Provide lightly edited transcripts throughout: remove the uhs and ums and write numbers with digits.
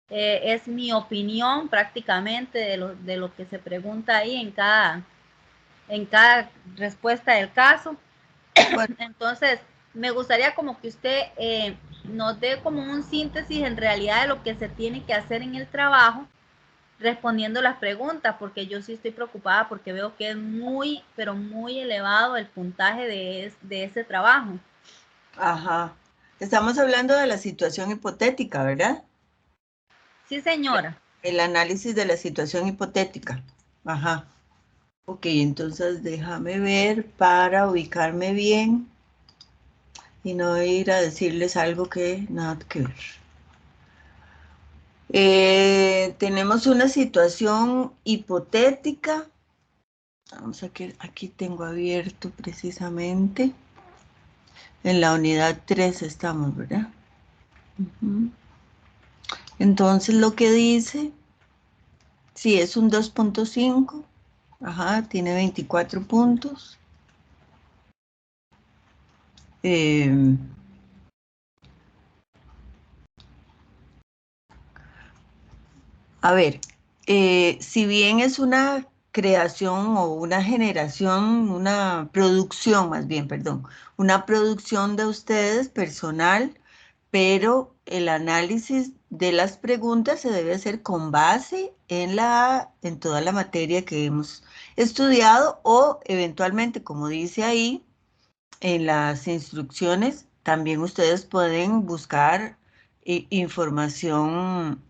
Es mi opinión prácticamente de lo que se pregunta ahí en cada respuesta del caso. Bueno, Entonces, me gustaría como que usted nos dé como un síntesis en realidad de lo que se tiene que hacer en el trabajo respondiendo las preguntas, porque yo sí estoy preocupada porque veo que es muy, pero muy elevado el puntaje de ese trabajo. ajá. Estamos hablando de la situación hipotética, ¿verdad? Sí, señora. El análisis de la situación hipotética. Ajá. Ok, entonces déjame ver para ubicarme bien y no ir a decirles algo que nada que ver. Tenemos una situación hipotética. Vamos a que aquí tengo abierto precisamente. En la unidad 3 estamos, ¿verdad? Ujú. Entonces lo que dice, sí, es un 2.5. Ajá, tiene 24 puntos. Eh, a ver, si bien es una creación o una generación, una producción más bien, perdón, una producción de ustedes personal, pero el análisis de las preguntas se debe hacer con base en toda la materia que hemos estudiado o eventualmente, como dice ahí, en las instrucciones, también ustedes pueden buscar información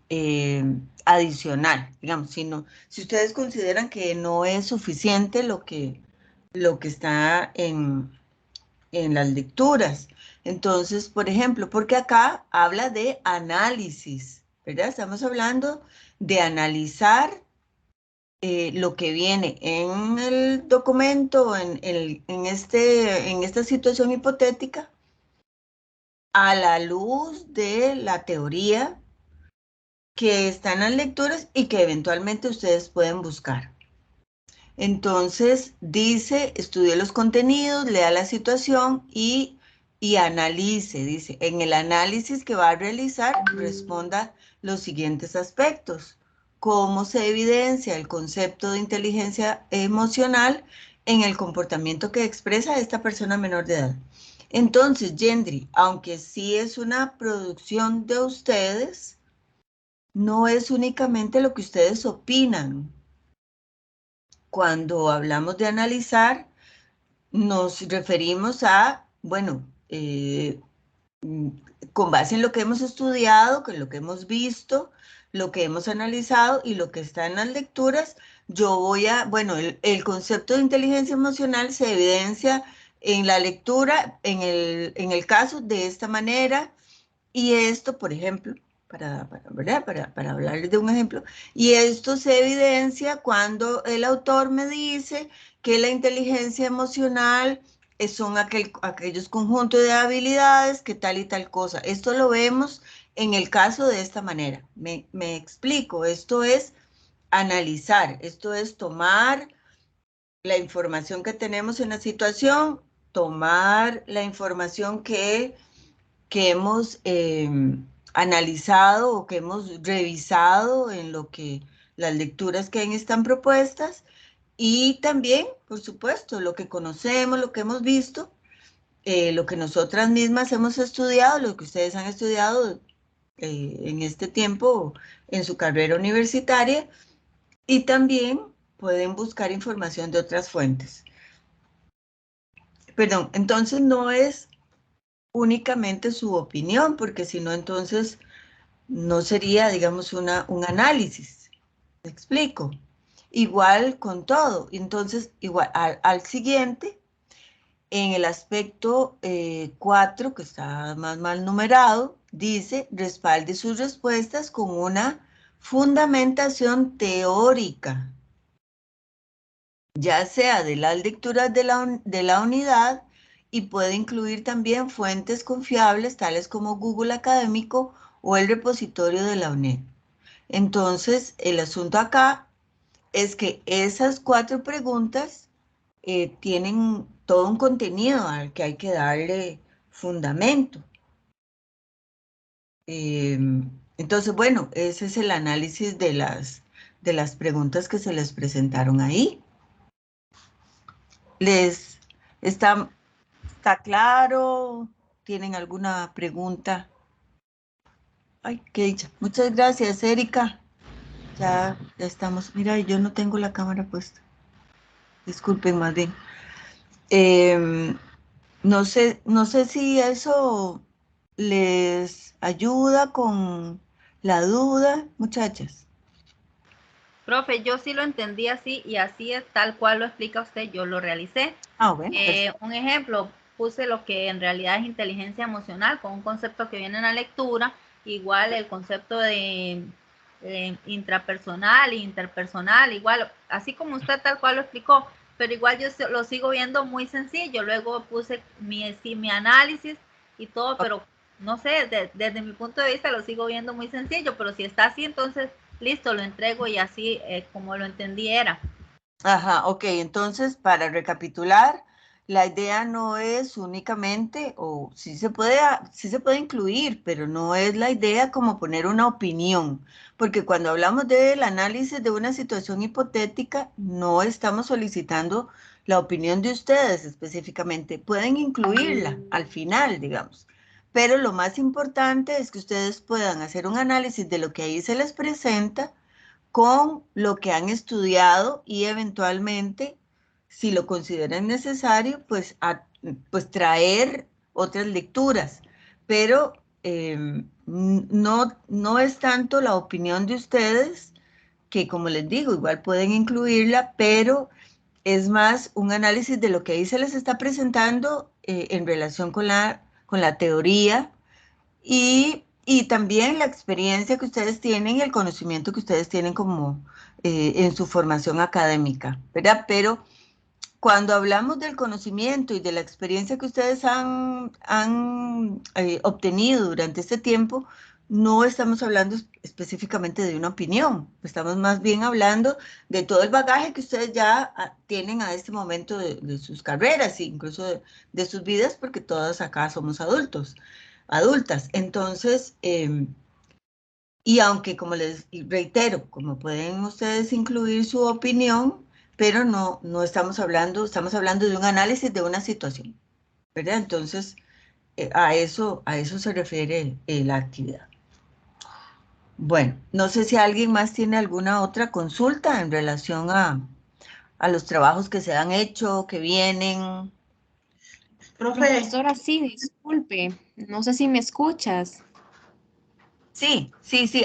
adicional, digamos, si ustedes consideran que no es suficiente lo que está en las lecturas. Entonces, por ejemplo, porque acá habla de análisis, ¿verdad? Estamos hablando de analizar lo que viene en el documento, en esta situación hipotética, a la luz de la teoría que está en las lecturas y que eventualmente ustedes pueden buscar. Entonces, dice, estudie los contenidos, lea la situación y analice. Dice, en el análisis que va a realizar, responda los siguientes aspectos. ¿Cómo se evidencia el concepto de inteligencia emocional en el comportamiento que expresa esta persona menor de edad? Entonces, Gendry, aunque sí es una producción de ustedes, no es únicamente lo que ustedes opinan. Cuando hablamos de analizar, nos referimos a, bueno, mm, con base en lo que hemos estudiado, con lo que hemos visto, lo que hemos analizado y lo que está en las lecturas, bueno, el concepto de inteligencia emocional se evidencia en la lectura, en el caso de esta manera, y esto, por ejemplo, ¿verdad? Para hablarles de un ejemplo, y esto se evidencia cuando el autor me dice que la inteligencia emocional son aquellos conjuntos de habilidades que tal y tal cosa. Esto lo vemos en el caso de esta manera. Me explico, esto es analizar, esto es tomar la información que tenemos en la situación, tomar la información que hemos analizado o que hemos revisado en lo que las lecturas que están propuestas y también, por supuesto, lo que conocemos, lo que hemos visto, lo que nosotras mismas hemos estudiado, lo que ustedes han estudiado en este tiempo en su carrera universitaria y también pueden buscar información de otras fuentes. Perdón, entonces no es únicamente su opinión, porque si no, entonces no sería, digamos, un análisis. ¿Me explico? Igual con todo. Entonces, igual al siguiente, en el aspecto 4, que está más mal numerado, dice, respalde sus respuestas con una fundamentación teórica, ya sea de las lecturas de la unidad y puede incluir también fuentes confiables tales como Google Académico o el repositorio de la UNED. Entonces, el asunto acá es que esas 4 preguntas tienen todo un contenido al que hay que darle fundamento. Entonces, bueno, ese es el análisis de las preguntas que se les presentaron ahí. ¿Les está claro? ¿Tienen alguna pregunta? Ay, qué dicha. Muchas gracias, Erika. Ya estamos. Mira, yo no tengo la cámara puesta. Disculpen, más bien. Em, no sé si eso les ayuda con la duda, muchachas. Profe, yo sí lo entendí así y así es tal cual lo explica usted, yo lo realicé. Ah, bueno, perfecto. Un ejemplo, puse lo que en realidad es inteligencia emocional con un concepto que viene en la lectura, igual el concepto de intrapersonal e interpersonal, igual, así como usted tal cual lo explicó, pero igual yo lo sigo viendo muy sencillo. Luego puse mi análisis y todo, pero no sé, desde mi punto de vista lo sigo viendo muy sencillo, pero si está así, entonces listo, lo entrego y así como lo entendí era. Ajá, ok, entonces para recapitular, la idea no es únicamente, o sí se puede incluir, pero no es la idea como poner una opinión, porque cuando hablamos del análisis de una situación hipotética, no estamos solicitando la opinión de ustedes específicamente, pueden incluirla al final, digamos, pero lo más importante es que ustedes puedan hacer un análisis de lo que ahí se les presenta con lo que han estudiado y eventualmente, si lo consideran necesario, pues traer otras lecturas. Pero no es tanto la opinión de ustedes, que como les digo, igual pueden incluirla, pero es más un análisis de lo que ahí se les está presentando en relación con la teoría y también la experiencia que ustedes tienen y el conocimiento que ustedes tienen como en su formación académica, ¿verdad? Pero cuando hablamos del conocimiento y de la experiencia que ustedes han obtenido durante este tiempo, no estamos hablando específicamente de una opinión, estamos más bien hablando de todo el bagaje que ustedes ya tienen a este momento de sus carreras e incluso de sus vidas, porque todas acá somos adultas. Entonces, y aunque como les reitero, como pueden ustedes incluir su opinión, pero no estamos hablando de un análisis de una situación, ¿verdad? Entonces, a eso se refiere la actividad. Bueno, no sé si alguien más tiene alguna otra consulta en relación a los trabajos que se han hecho, que vienen. Profe. Profesora, sí, disculpe, no sé si me escuchas. Sí,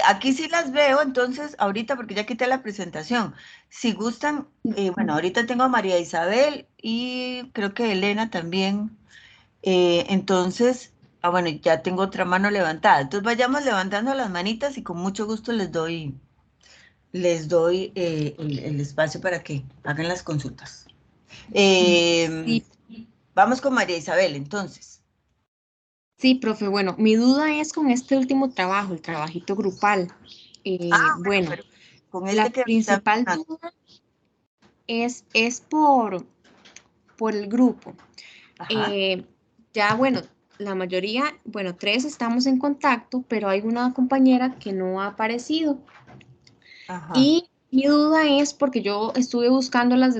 aquí sí las veo, entonces ahorita porque ya quité la presentación. Si gustan, bueno, ahorita tengo a María Isabel y creo que Elena también. Entonces, bueno, ya tengo otra mano levantada. Entonces vayamos levantando las manitas y con mucho gusto les doy el espacio para que hagan las consultas. Sí, Vamos con María Isabel, entonces. sí, profe, bueno, mi duda es con este último trabajo, el trabajito grupal. Bueno, Bueno, pero con la este que está principal empezando. duda es por el grupo. Ajá, Eh, ya, bueno, la mayoría, bueno, tres estamos en contacto, pero hay una compañera que no ha aparecido. ajá. Y mi duda es porque yo estuve buscándolas,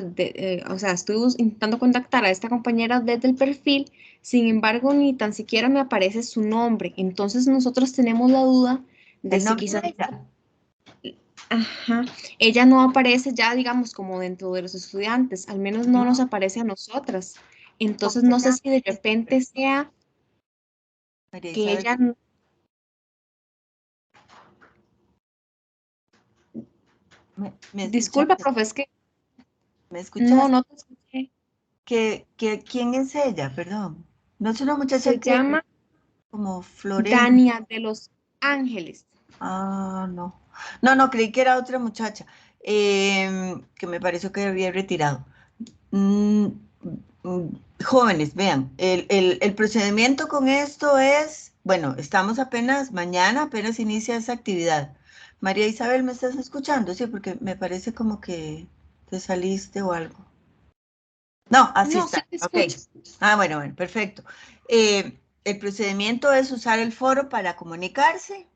o sea, intentando contactar a esta compañera desde el perfil, sin embargo, ni tan siquiera me aparece su nombre. Entonces nosotros tenemos la duda de El si nombre quizás, de ella. ajá, ella no aparece ya, digamos, como dentro de los estudiantes, al menos no nos No, aparece a nosotras. ¿cómo Entonces se no sé llama? si de repente sea María que Isabel. ella, ¿Me escucha? disculpa, profe, es que ¿Me no, escuchas? no te escuché. ¿Quién es ella? Perdón. No es una muchacha Se que llama como Florencia. Dania de Los Ángeles. Ah, no. No, creí que era otra muchacha que me pareció que había retirado. Mm, mm, Jóvenes, vean, el procedimiento con esto es, bueno, estamos mañana apenas inicia esa actividad. María Isabel, ¿me estás escuchando? Sí, porque me parece como que te saliste o algo. No, así No, sí está. te Ok. escucho. Bueno, perfecto. El procedimiento es usar el foro para comunicarse.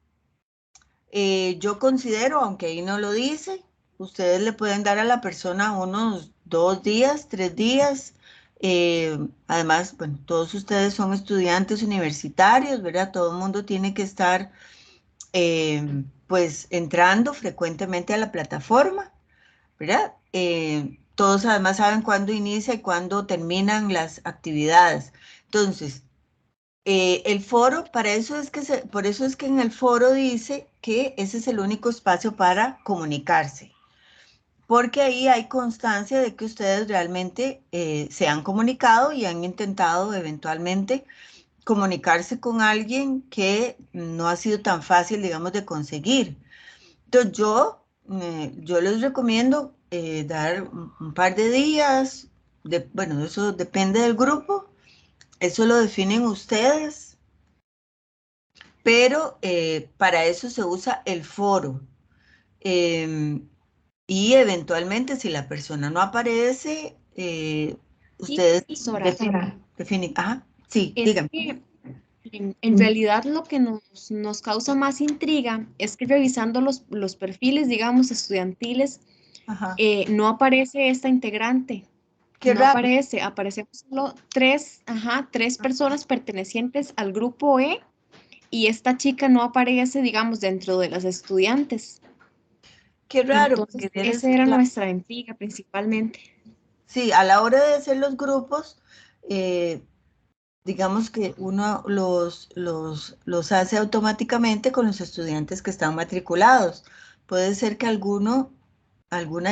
Yo considero, aunque ahí no lo dice, ustedes le pueden dar a la persona unos 2 días, 3 días. Además, bueno, todos ustedes son estudiantes universitarios, ¿verdad? Todo el mundo tiene que estar, pues, entrando frecuentemente a la plataforma, ¿verdad? Todos además saben cuándo inicia y cuándo terminan las actividades. Entonces, el foro, para eso es que por eso es que en el foro dice que ese es el único espacio para comunicarse, porque ahí hay constancia de que ustedes realmente se han comunicado y han intentado eventualmente comunicarse con alguien que no ha sido tan fácil, digamos, de conseguir. Entonces yo les recomiendo dar un par de días, bueno, eso depende del grupo, eso lo definen ustedes, pero para eso se usa el foro. Y eventualmente, si la persona no aparece, Sí, ustedes Sora, definen. Ajá, sí, es dígame. que en realidad lo que nos causa más intriga es que revisando los perfiles, digamos, estudiantiles, Ajá, no aparece esta integrante, qué no raro. aparece, aparecen solo tres personas pertenecientes al grupo E y esta chica no aparece, digamos, dentro de las estudiantes. Qué raro, porque Entonces, esa era nuestra intriga principalmente. sí, a la hora de hacer los grupos, eh, digamos que uno los hace automáticamente con los estudiantes que están matriculados. Puede ser que alguna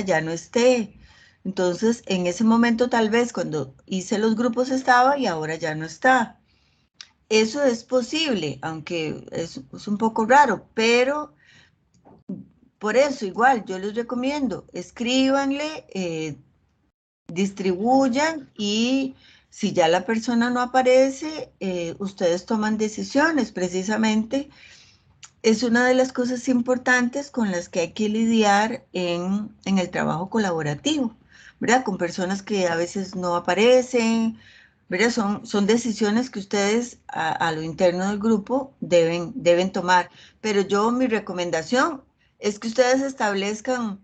ya no esté. Entonces, en ese momento tal vez cuando hice los grupos estaba y ahora ya no está. Eso es posible, aunque es un poco raro, pero por eso igual yo les recomiendo, escríbanle, distribuyan y si ya la persona no aparece, ustedes toman decisiones. Precisamente es una de las cosas importantes con las que hay que lidiar en el trabajo colaborativo, ¿verdad? Con personas que a veces no aparecen, ¿verdad? Son decisiones que ustedes a lo interno del grupo deben tomar. Pero mi recomendación es que ustedes establezcan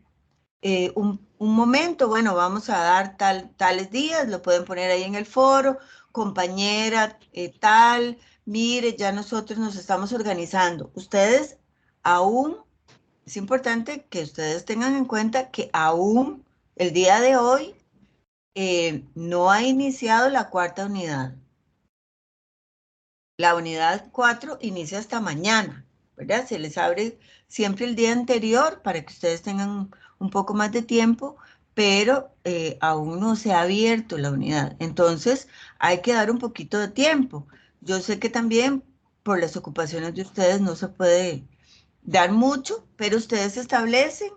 un momento, bueno, vamos a dar tales días, lo pueden poner ahí en el foro, compañera tal, mire, ya nosotros nos estamos organizando. Ustedes aún, es importante que ustedes tengan en cuenta que aún el día de hoy no ha iniciado la cuarta unidad. La unidad 4 inicia hasta mañana, ¿verdad? Se les abre siempre el día anterior para que ustedes tengan un poco más de tiempo, pero aún no se ha abierto la unidad. Entonces, hay que dar un poquito de tiempo. Yo sé que también por las ocupaciones de ustedes no se puede dar mucho, pero ustedes establecen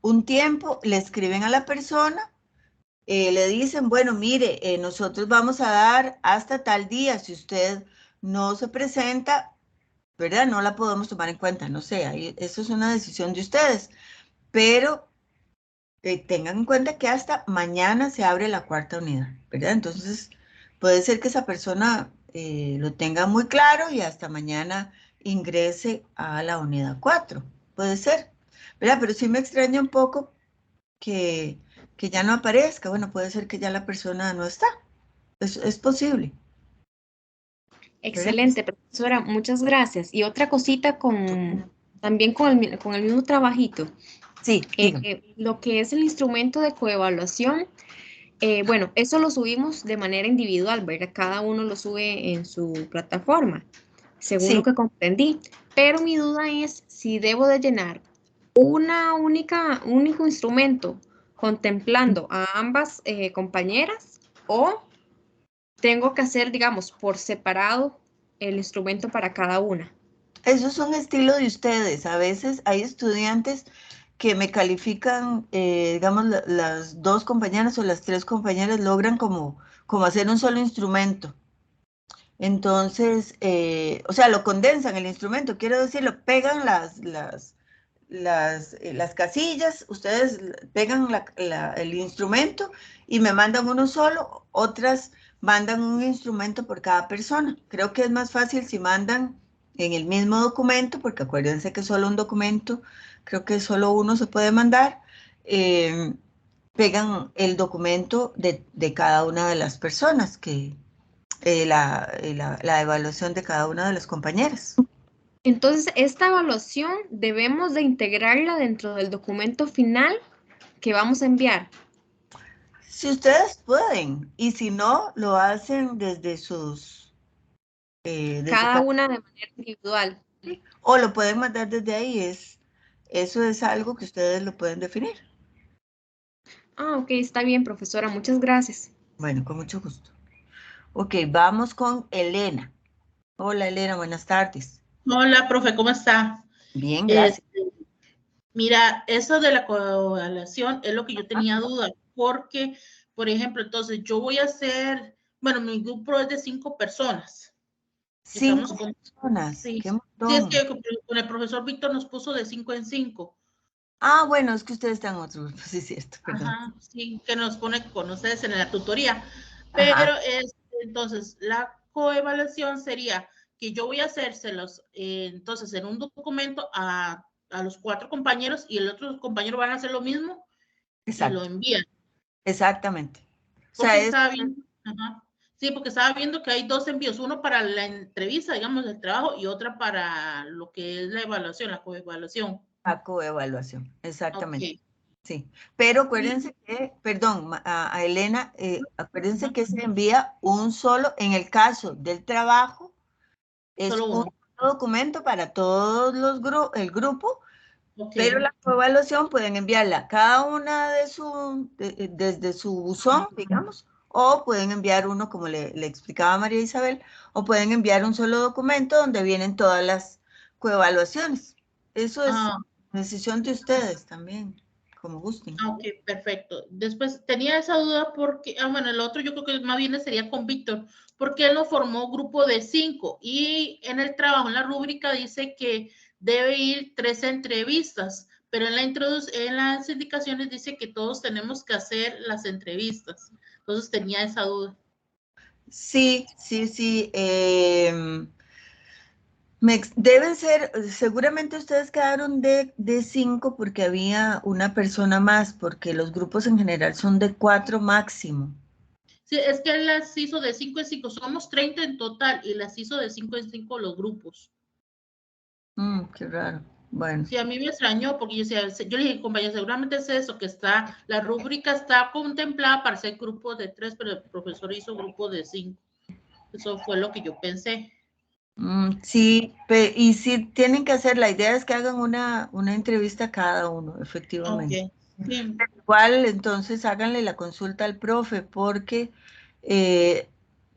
un tiempo, le escriben a la persona, le dicen, bueno, mire, nosotros vamos a dar hasta tal día, si usted no se presenta, ¿verdad? No la podemos tomar en cuenta, no sé, eso es una decisión de ustedes, pero tengan en cuenta que hasta mañana se abre la cuarta unidad, ¿verdad? Entonces, puede ser que esa persona lo tenga muy claro y hasta mañana ingrese a la unidad 4, puede ser, ¿verdad? Pero sí me extraña un poco que, que ya no aparezca, bueno, puede ser que ya la persona no está, es posible, ¿verdad? Excelente, profesora, muchas gracias. Y otra cosita también con el mismo trabajito, Sí, dígame. lo que es el instrumento de coevaluación, bueno, eso lo subimos de manera individual, ¿verdad? Cada uno lo sube en su plataforma, según lo Sí, que comprendí. Pero mi duda es si debo de llenar un único instrumento contemplando a ambas compañeras o tengo que hacer, digamos, por separado el instrumento para cada una. eso es un estilo de ustedes. A veces hay estudiantes que me califican, digamos, las dos compañeras o las tres compañeras logran como hacer un solo instrumento. Entonces, o sea, lo condensan el instrumento, quiero decir, lo pegan las casillas, ustedes pegan el instrumento y me mandan uno solo, otras mandan un instrumento por cada persona. Creo que es más fácil si mandan en el mismo documento, porque acuérdense que solo un documento, creo que solo uno se puede mandar, pegan el documento de cada una de las personas, la evaluación de cada una de las compañeras. Entonces, esta evaluación debemos de integrarla dentro del documento final que vamos a enviar. Si ustedes pueden, y si no, lo hacen desde sus... Cada una de manera individual. o lo pueden mandar desde ahí, eso es algo que ustedes lo pueden definir. Ah, ok, está bien, profesora, muchas gracias. Bueno, con mucho gusto. Ok, vamos con Elena. Hola Elena, buenas tardes. Hola, profe, ¿cómo está? Bien, gracias. Mira, eso de la coevaluación es lo que yo tenía duda, porque, por ejemplo, entonces yo voy a hacer, bueno, mi grupo es de 5 personas. Estamos 5 con, personas, sí, qué sí, es montón. que con el profesor Víctor nos puso de 5 en 5. Ah, bueno, es que ustedes están en otro grupo, sí es cierto, perdón. Ajá, sí, que nos pone con ustedes en la tutoría. Ajá, Pero entonces la coevaluación sería que yo voy a hacérselos entonces en un documento a los 4 compañeros y el otro compañero van a hacer lo mismo y lo exacto, envían. exactamente. O sea, Porque estaba viendo, ajá, sí, porque estaba viendo que hay 2 envíos, uno para la entrevista, digamos, del trabajo y otra para lo que es la evaluación, la coevaluación. la coevaluación, Ok. exactamente. Sí, pero Y, acuérdense que, perdón, a Elena, acuérdense ajá, que se envía un solo, en el caso del trabajo, es solo un uno. solo documento para todos el grupo, Ok. pero la coevaluación pueden enviarla cada una desde su buzón, digamos, o pueden enviar uno, como le explicaba María Isabel, o pueden enviar un solo documento donde vienen todas las coevaluaciones. Eso es Ah, decisión de ustedes también, como gusten. ok, perfecto. Después tenía esa duda porque, bueno, el otro yo creo que más bien sería con Víctor, porque él nos formó grupo de 5 y en el trabajo, en la rúbrica dice que debe ir 3 entrevistas, pero en las indicaciones dice que todos tenemos que hacer las entrevistas. Entonces tenía esa duda. Sí, sí, sí. Deben ser, seguramente ustedes quedaron de 5 porque había una persona más, porque los grupos en general son de 4 máximo. Sí, es que él las hizo de 5 en 5, somos 30 en total y las hizo de 5 en 5 los grupos. Qué raro. Bueno, Sí, a mí me extrañó porque yo le dije, compañero, seguramente es eso, que está, la rúbrica está contemplada para ser grupo de 3, pero el profesor hizo grupo de 5. Eso fue lo que yo pensé. sí, y sí tienen que hacer, la idea es que hagan una entrevista a cada uno, Ok, efectivamente. sí, Igual, entonces háganle la consulta al profe, porque eh,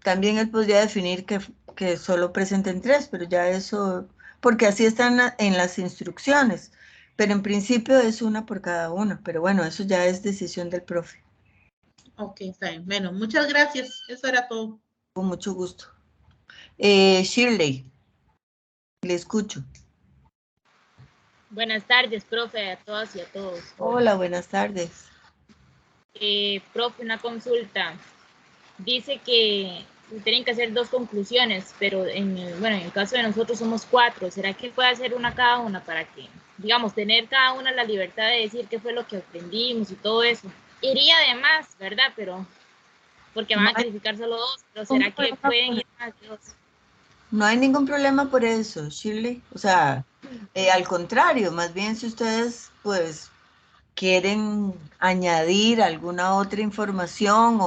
también él podría definir que solo presenten 3, pero ya eso, porque así están en las instrucciones, pero en principio es una por cada uno, pero bueno, eso ya es decisión del profe, ok, está bien. Bueno, muchas gracias. Eso era todo. con mucho gusto. Shirley, le escucho. Buenas tardes, profe, a todas y a todos. Hola, buenas tardes. Profe, una consulta. Dice que tienen que hacer 2 conclusiones, pero en el caso de nosotros somos 4. ¿Será que puede hacer una cada una para que, digamos, tener cada una la libertad de decir qué fue lo que aprendimos y todo eso? Iría de más, ¿verdad? Pero, porque No van a hay calificar solo 2, pero ningún ¿será que problema pueden por, ir más de 2? no hay ningún problema por eso, Shirley. O sea, al contrario, más bien si ustedes, pues, quieren añadir alguna otra información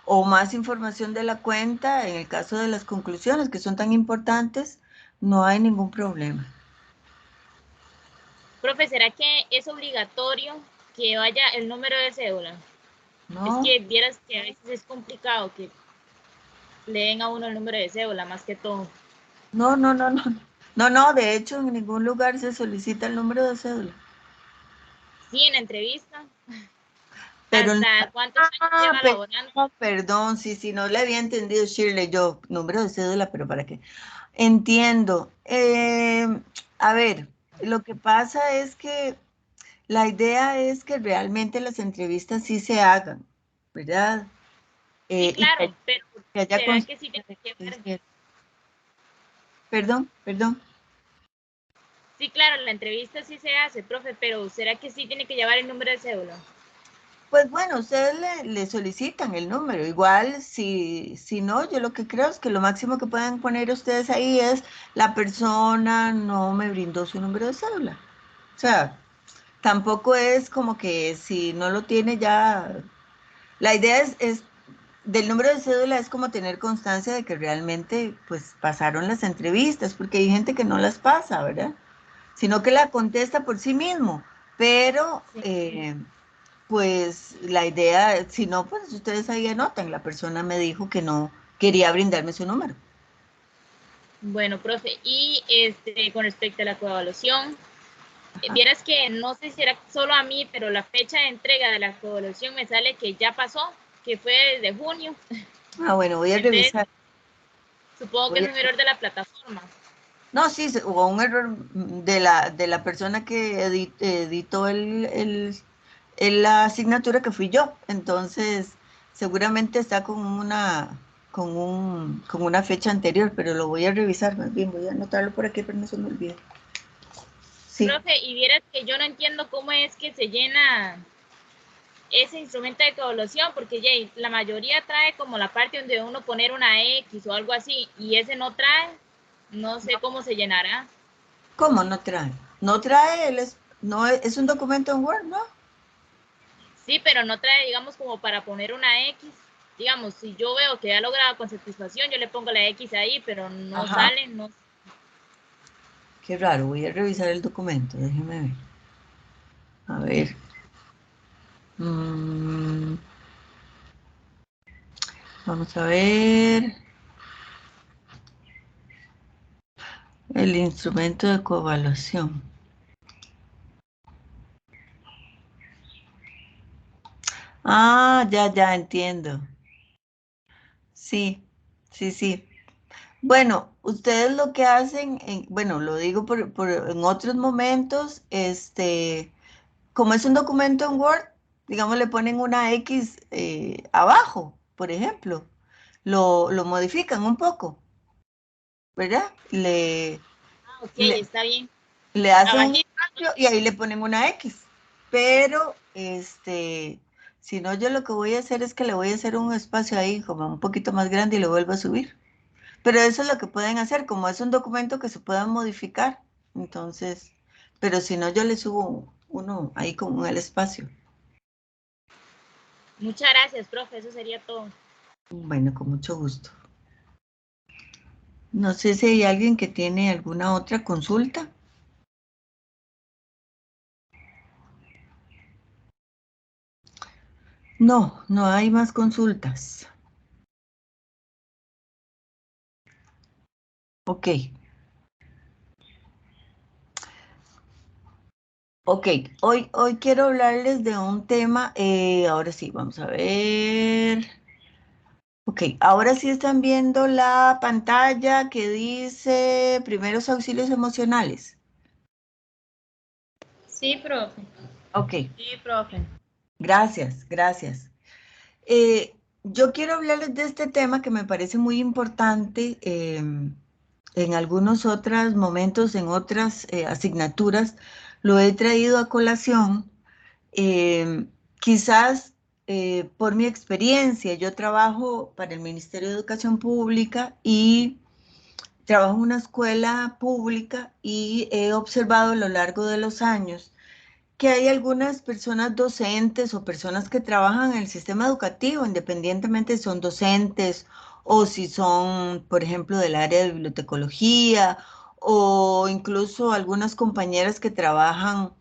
o más información de la cuenta, en el caso de las conclusiones que son tan importantes, no hay ningún problema. Profe, ¿será que es obligatorio que vaya el número de cédula? Es No, que vieras que a veces es complicado que le den a uno el número de cédula más que todo. no, no, no, no. No, no, de hecho en ningún lugar se solicita el número de cédula. Sí, en la entrevista. Pero, ¿Hasta cuántos años lleva laborando? perdón, sí, sí, no le había entendido, Shirley, yo, número de cédula, pero ¿para qué? Entiendo. A ver, lo que pasa es que la idea es que realmente las entrevistas sí se hagan, ¿verdad? Sí, Y claro, pero que haya ¿será que sí tiene que constancia. llevar? Perdón, perdón. Sí, claro, la entrevista sí se hace, profe, pero ¿será que sí tiene que llevar el número de cédula? Pues bueno, ustedes le solicitan el número. Igual, si no, yo lo que creo es que lo máximo que pueden poner ustedes ahí es la persona no me brindó su número de cédula. O sea, tampoco es como que si no lo tiene ya. La idea es del número de cédula es como tener constancia de que realmente pues pasaron las entrevistas, porque hay gente que no las pasa, ¿verdad? Sino que la contesta por sí mismo. Pero pues la idea, si no, pues ustedes ahí anotan, la persona me dijo que no quería brindarme su número. Bueno, profe, y con respecto a la coevaluación, Ajá. vieras que no sé si era solo a mí, pero la fecha de entrega de la coevaluación me sale que ya pasó, que fue desde junio. Ah, bueno, voy a Entonces, revisar. supongo que es un error de la plataforma. No, sí, hubo un error de la persona que editó la asignatura que fui yo. Entonces, seguramente está con una fecha anterior, pero lo voy a revisar más bien. Voy a anotarlo por aquí, pero no se me olvide. Sí. Profe, y vieras que yo no entiendo cómo es que se llena ese instrumento de coevaluación, porque Jay, la mayoría trae como la parte donde uno poner una X o algo así, y ese no trae, no sé cómo se llenará. ¿Cómo no trae? No trae, no es un documento en Word, ¿no? Sí, pero no trae, digamos, como para poner una X. Digamos, si yo veo que ha logrado con satisfacción, yo le pongo la X ahí, pero no Ajá. sale, no. Qué raro, voy a revisar el documento, déjeme ver. A ver. Mm, vamos a ver. El instrumento de coevaluación. Ah, ya entiendo. Sí, sí. Bueno, ustedes lo que hacen, bueno, lo digo en otros momentos, como es un documento en Word, digamos, le ponen una X abajo, por ejemplo. Lo modifican un poco, ¿verdad? Ah, ok, Le, está bien. le hacen un Abajito. cambio y ahí le ponen una X. Pero, si no, yo lo que voy a hacer es que le voy a hacer un espacio ahí como un poquito más grande y lo vuelvo a subir. Pero eso es lo que pueden hacer, como es un documento que se pueda modificar. Entonces, pero si no, yo le subo uno ahí como en el espacio. Muchas gracias, profe, eso sería todo. Bueno, con mucho gusto. No sé si hay alguien que tiene alguna otra consulta. No, no hay más consultas. Ok. Ok, hoy quiero hablarles de un tema, ahora sí, vamos a ver. Ok, ahora sí están viendo la pantalla que dice primeros auxilios emocionales. Sí, profe. Ok, Sí, profe. gracias. Yo quiero hablarles de este tema que me parece muy importante. En algunos otros momentos, en otras asignaturas, lo he traído a colación. Quizás por mi experiencia, yo trabajo para el Ministerio de Educación Pública y trabajo en una escuela pública y he observado a lo largo de los años que hay algunas personas docentes o personas que trabajan en el sistema educativo, independientemente si son docentes o si son, por ejemplo, del área de bibliotecología o incluso algunas compañeras que trabajan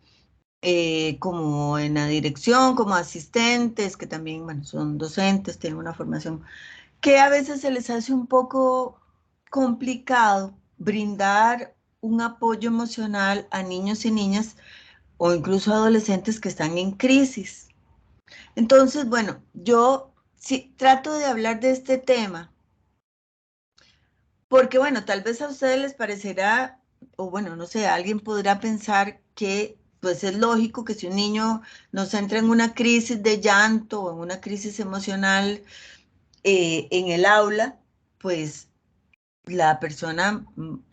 como en la dirección, como asistentes, que también, bueno, son docentes, tienen una formación, que a veces se les hace un poco complicado brindar un apoyo emocional a niños y niñas o incluso adolescentes que están en crisis. Entonces, bueno, yo sí trato de hablar de este tema porque, bueno, tal vez a ustedes les parecerá, o bueno, no sé, alguien podrá pensar que pues es lógico que si un niño nos entra en una crisis de llanto o en una crisis emocional en el aula, pues la persona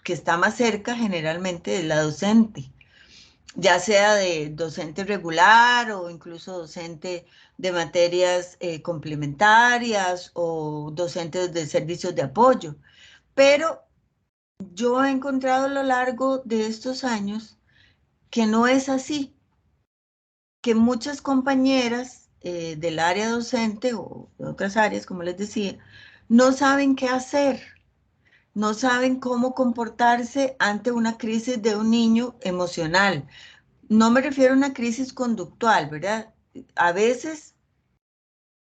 que está más cerca generalmente es la docente, ya sea de docente regular o incluso docente de materias complementarias o docentes de servicios de apoyo. Pero yo he encontrado a lo largo de estos años que no es así, que muchas compañeras del área docente o de otras áreas, como les decía, no saben qué hacer, no saben cómo comportarse ante una crisis de un niño emocional. No me refiero a una crisis conductual, ¿verdad? A veces,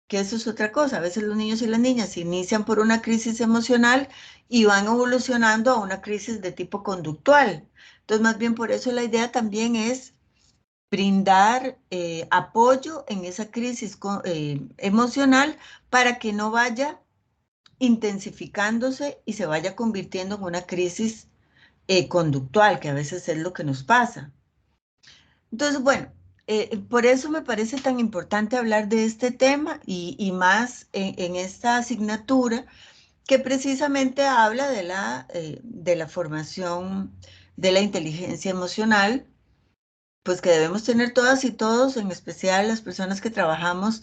que eso es otra cosa, a veces los niños y las niñas inician por una crisis emocional y van evolucionando a una crisis de tipo conductual. Entonces, más bien por eso la idea también es brindar apoyo en esa crisis emocional para que no vaya intensificándose y se vaya convirtiendo en una crisis conductual, que a veces es lo que nos pasa. Entonces, bueno, por eso me parece tan importante hablar de este tema y más en esta asignatura que precisamente habla de la formación de la inteligencia emocional, pues que debemos tener todas y todos, en especial las personas que trabajamos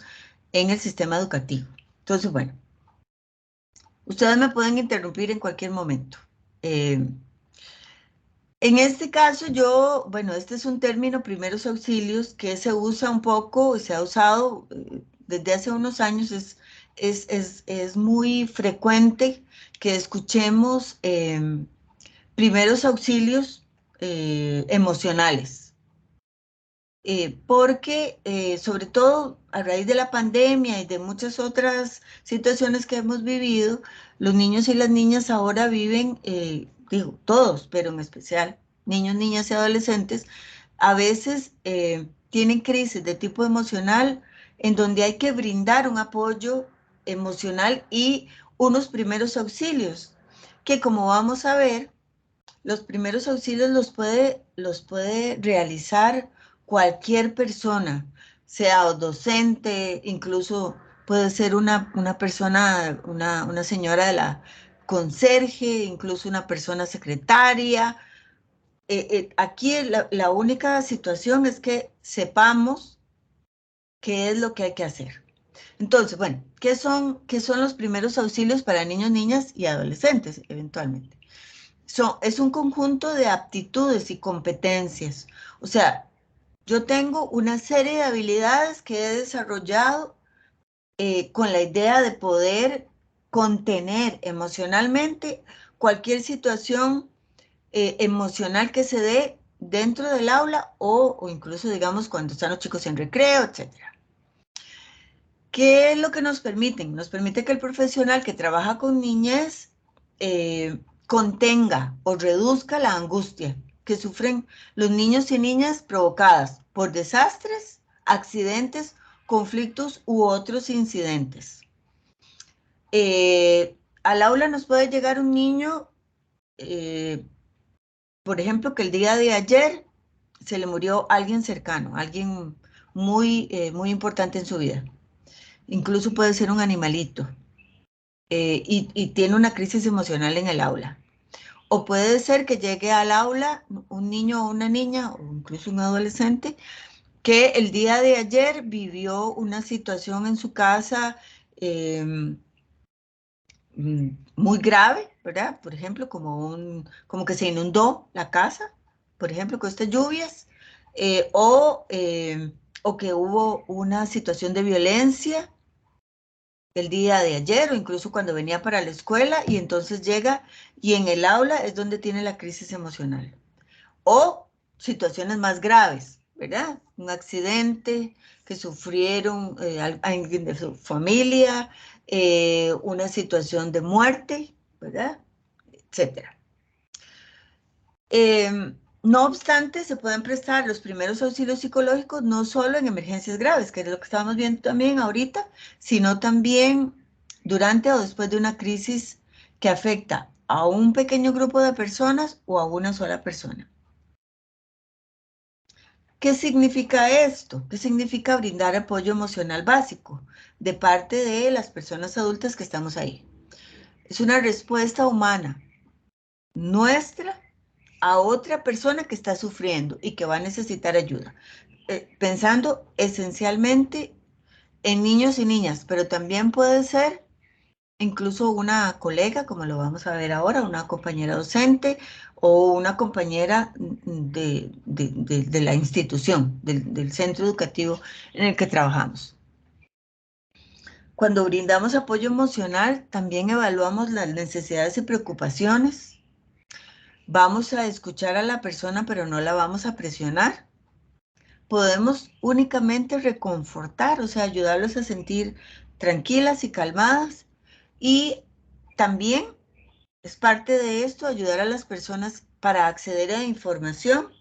en el sistema educativo. Entonces, bueno, ustedes me pueden interrumpir en cualquier momento. En este caso bueno, este es un término, primeros auxilios, que se usa un poco y se ha usado desde hace unos años. Es muy frecuente que escuchemos primeros auxilios emocionales. Porque sobre todo a raíz de la pandemia y de muchas otras situaciones que hemos vivido, los niños y las niñas ahora viven, digo todos, pero en especial niños, niñas y adolescentes, a veces tienen crisis de tipo emocional en donde hay que brindar un apoyo emocional y unos primeros auxilios, que como vamos a ver, los primeros auxilios los puede realizar cualquier persona, sea docente, incluso puede ser una persona, una señora de la conserje, incluso una persona secretaria. Aquí la única situación es que sepamos qué es lo que hay que hacer. Entonces, bueno, qué son los primeros auxilios para niños, niñas y adolescentes, eventualmente? Es un conjunto de aptitudes y competencias. O sea, yo tengo una serie de habilidades que he desarrollado con la idea de poder contener emocionalmente cualquier situación emocional que se dé dentro del aula o incluso, digamos, cuando están los chicos en recreo, etc. ¿Qué es lo que nos permiten? Nos permite que el profesional que trabaja con niñez contenga o reduzca la angustia que sufren los niños y niñas provocadas por desastres, accidentes, conflictos u otros incidentes. Al aula nos puede llegar un niño, por ejemplo, que el día de ayer se le murió alguien cercano, alguien muy importante en su vida. Incluso puede ser un animalito. Y tiene una crisis emocional en el aula. O puede ser que llegue al aula un niño o una niña, o incluso un adolescente, que el día de ayer vivió una situación en su casa muy grave, ¿verdad? Por ejemplo, como que se inundó la casa, por ejemplo, con estas lluvias, o que hubo una situación de violencia el día de ayer o incluso cuando venía para la escuela y entonces llega y en el aula es donde tiene la crisis emocional. O situaciones más graves, ¿verdad? Un accidente que sufrieron alguien de su familia, una situación de muerte, ¿verdad? Etcétera. No obstante, se pueden prestar los primeros auxilios psicológicos no solo en emergencias graves, que es lo que estábamos viendo también ahorita, sino también durante o después de una crisis que afecta a un pequeño grupo de personas o a una sola persona. ¿Qué significa esto? ¿Qué significa brindar apoyo emocional básico de parte de las personas adultas que estamos ahí? Es una respuesta humana nuestra a otra persona que está sufriendo y que va a necesitar ayuda. Pensando esencialmente en niños y niñas, pero también puede ser incluso una colega, como lo vamos a ver ahora, una compañera docente o una compañera de la institución, del centro educativo en el que trabajamos. Cuando brindamos apoyo emocional, también evaluamos las necesidades y preocupaciones. Vamos a escuchar a la persona, pero no la vamos a presionar. Podemos únicamente reconfortar, o sea, ayudarlos a sentir tranquilas y calmadas. Y también es parte de esto ayudar a las personas para acceder a información,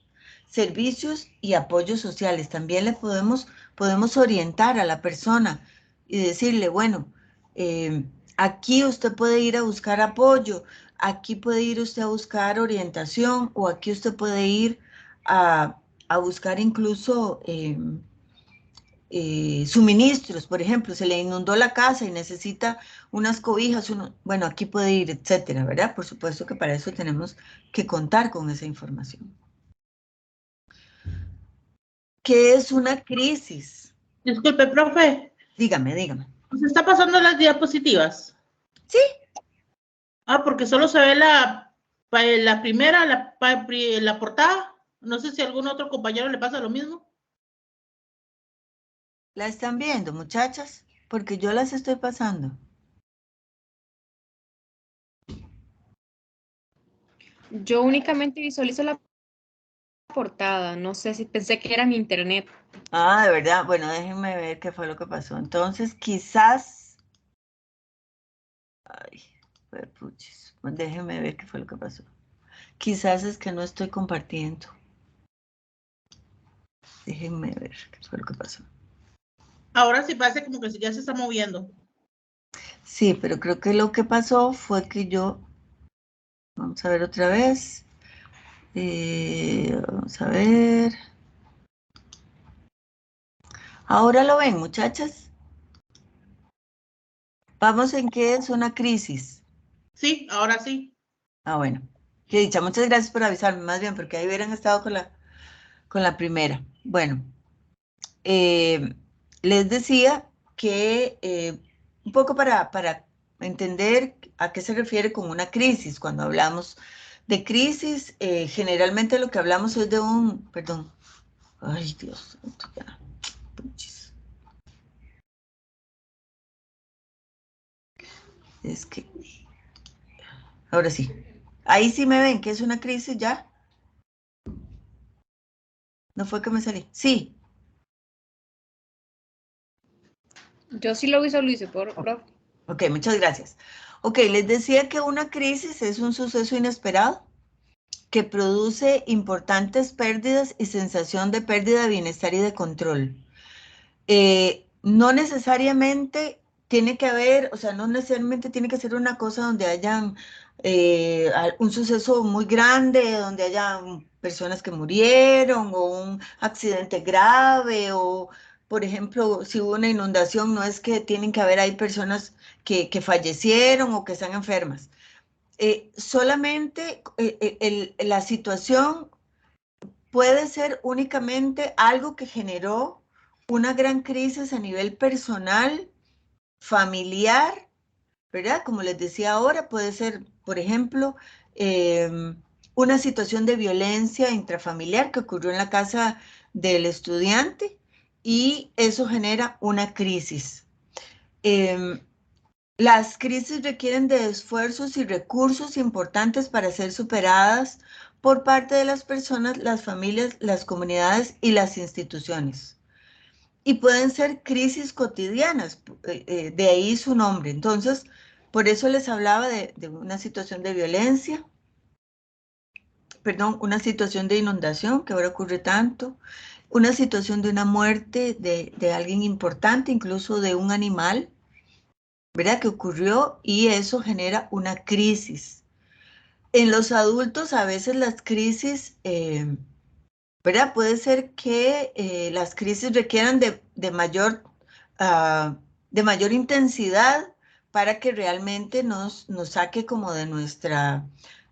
servicios y apoyos sociales. También podemos orientar a la persona y decirle, bueno, aquí usted puede ir a buscar apoyo, aquí puede ir usted a buscar orientación o aquí usted puede ir a buscar incluso suministros. Por ejemplo, se le inundó la casa y necesita unas cobijas, bueno, aquí puede ir, etcétera, ¿verdad? Por supuesto que para eso tenemos que contar con esa información. ¿Qué es una crisis? Disculpe, profe. Dígame, dígame. ¿Se está pasando las diapositivas? Sí. Ah, porque solo se ve la primera, la portada. No sé si a algún otro compañero le pasa lo mismo. ¿La están viendo, muchachas? Porque yo las estoy pasando. Yo únicamente visualizo la portada, no sé si pensé que era mi internet. Ah, de verdad. Bueno, déjenme ver qué fue lo que pasó. Entonces, quizás... Ay, puchis. Déjenme ver qué fue lo que pasó. Quizás es que no estoy compartiendo. Déjenme ver qué fue lo que pasó. Ahora sí parece como que ya se está moviendo. Sí, pero creo que lo que pasó fue que yo... Vamos a ver otra vez. Vamos a ver. Ahora lo ven, muchachas. Vamos en qué es una crisis. Sí, ahora sí. Ah, bueno. Qué dicha. Muchas gracias por avisarme, más bien, porque ahí hubieran estado con la primera. Bueno, les decía que un poco para entender a qué se refiere con una crisis. Cuando hablamos de crisis, generalmente lo que hablamos es de un... Perdón. Ay, Dios. Puchis. Es que... Ahora sí. Ahí sí me ven que es una crisis ya. No fue que me salí. Sí. Yo sí lo visualizo, profe. Ok, muchas gracias. Ok, les decía que una crisis es un suceso inesperado que produce importantes pérdidas y sensación de pérdida de bienestar y de control. No necesariamente tiene que haber, o sea, no necesariamente tiene que ser una cosa donde hayan un suceso muy grande, donde haya personas que murieron o un accidente grave o, por ejemplo, si hubo una inundación, no es que tienen que haber, hay personas que fallecieron o que están enfermas. Solamente la situación puede ser únicamente algo que generó una gran crisis a nivel personal, familiar, ¿verdad? Como les decía ahora, puede ser, por ejemplo, una situación de violencia intrafamiliar que ocurrió en la casa del estudiante y eso genera una crisis. Las crisis requieren de esfuerzos y recursos importantes para ser superadas por parte de las personas, las familias, las comunidades y las instituciones. Y pueden ser crisis cotidianas, de ahí su nombre. Entonces, por eso les hablaba de una situación de violencia, perdón, una situación de inundación, que ahora ocurre tanto, una situación de una muerte de alguien importante, incluso de un animal, ¿verdad? Que ocurrió y eso genera una crisis. En los adultos a veces las crisis, ¿verdad? Puede ser que las crisis requieran de mayor intensidad para que realmente nos saque como de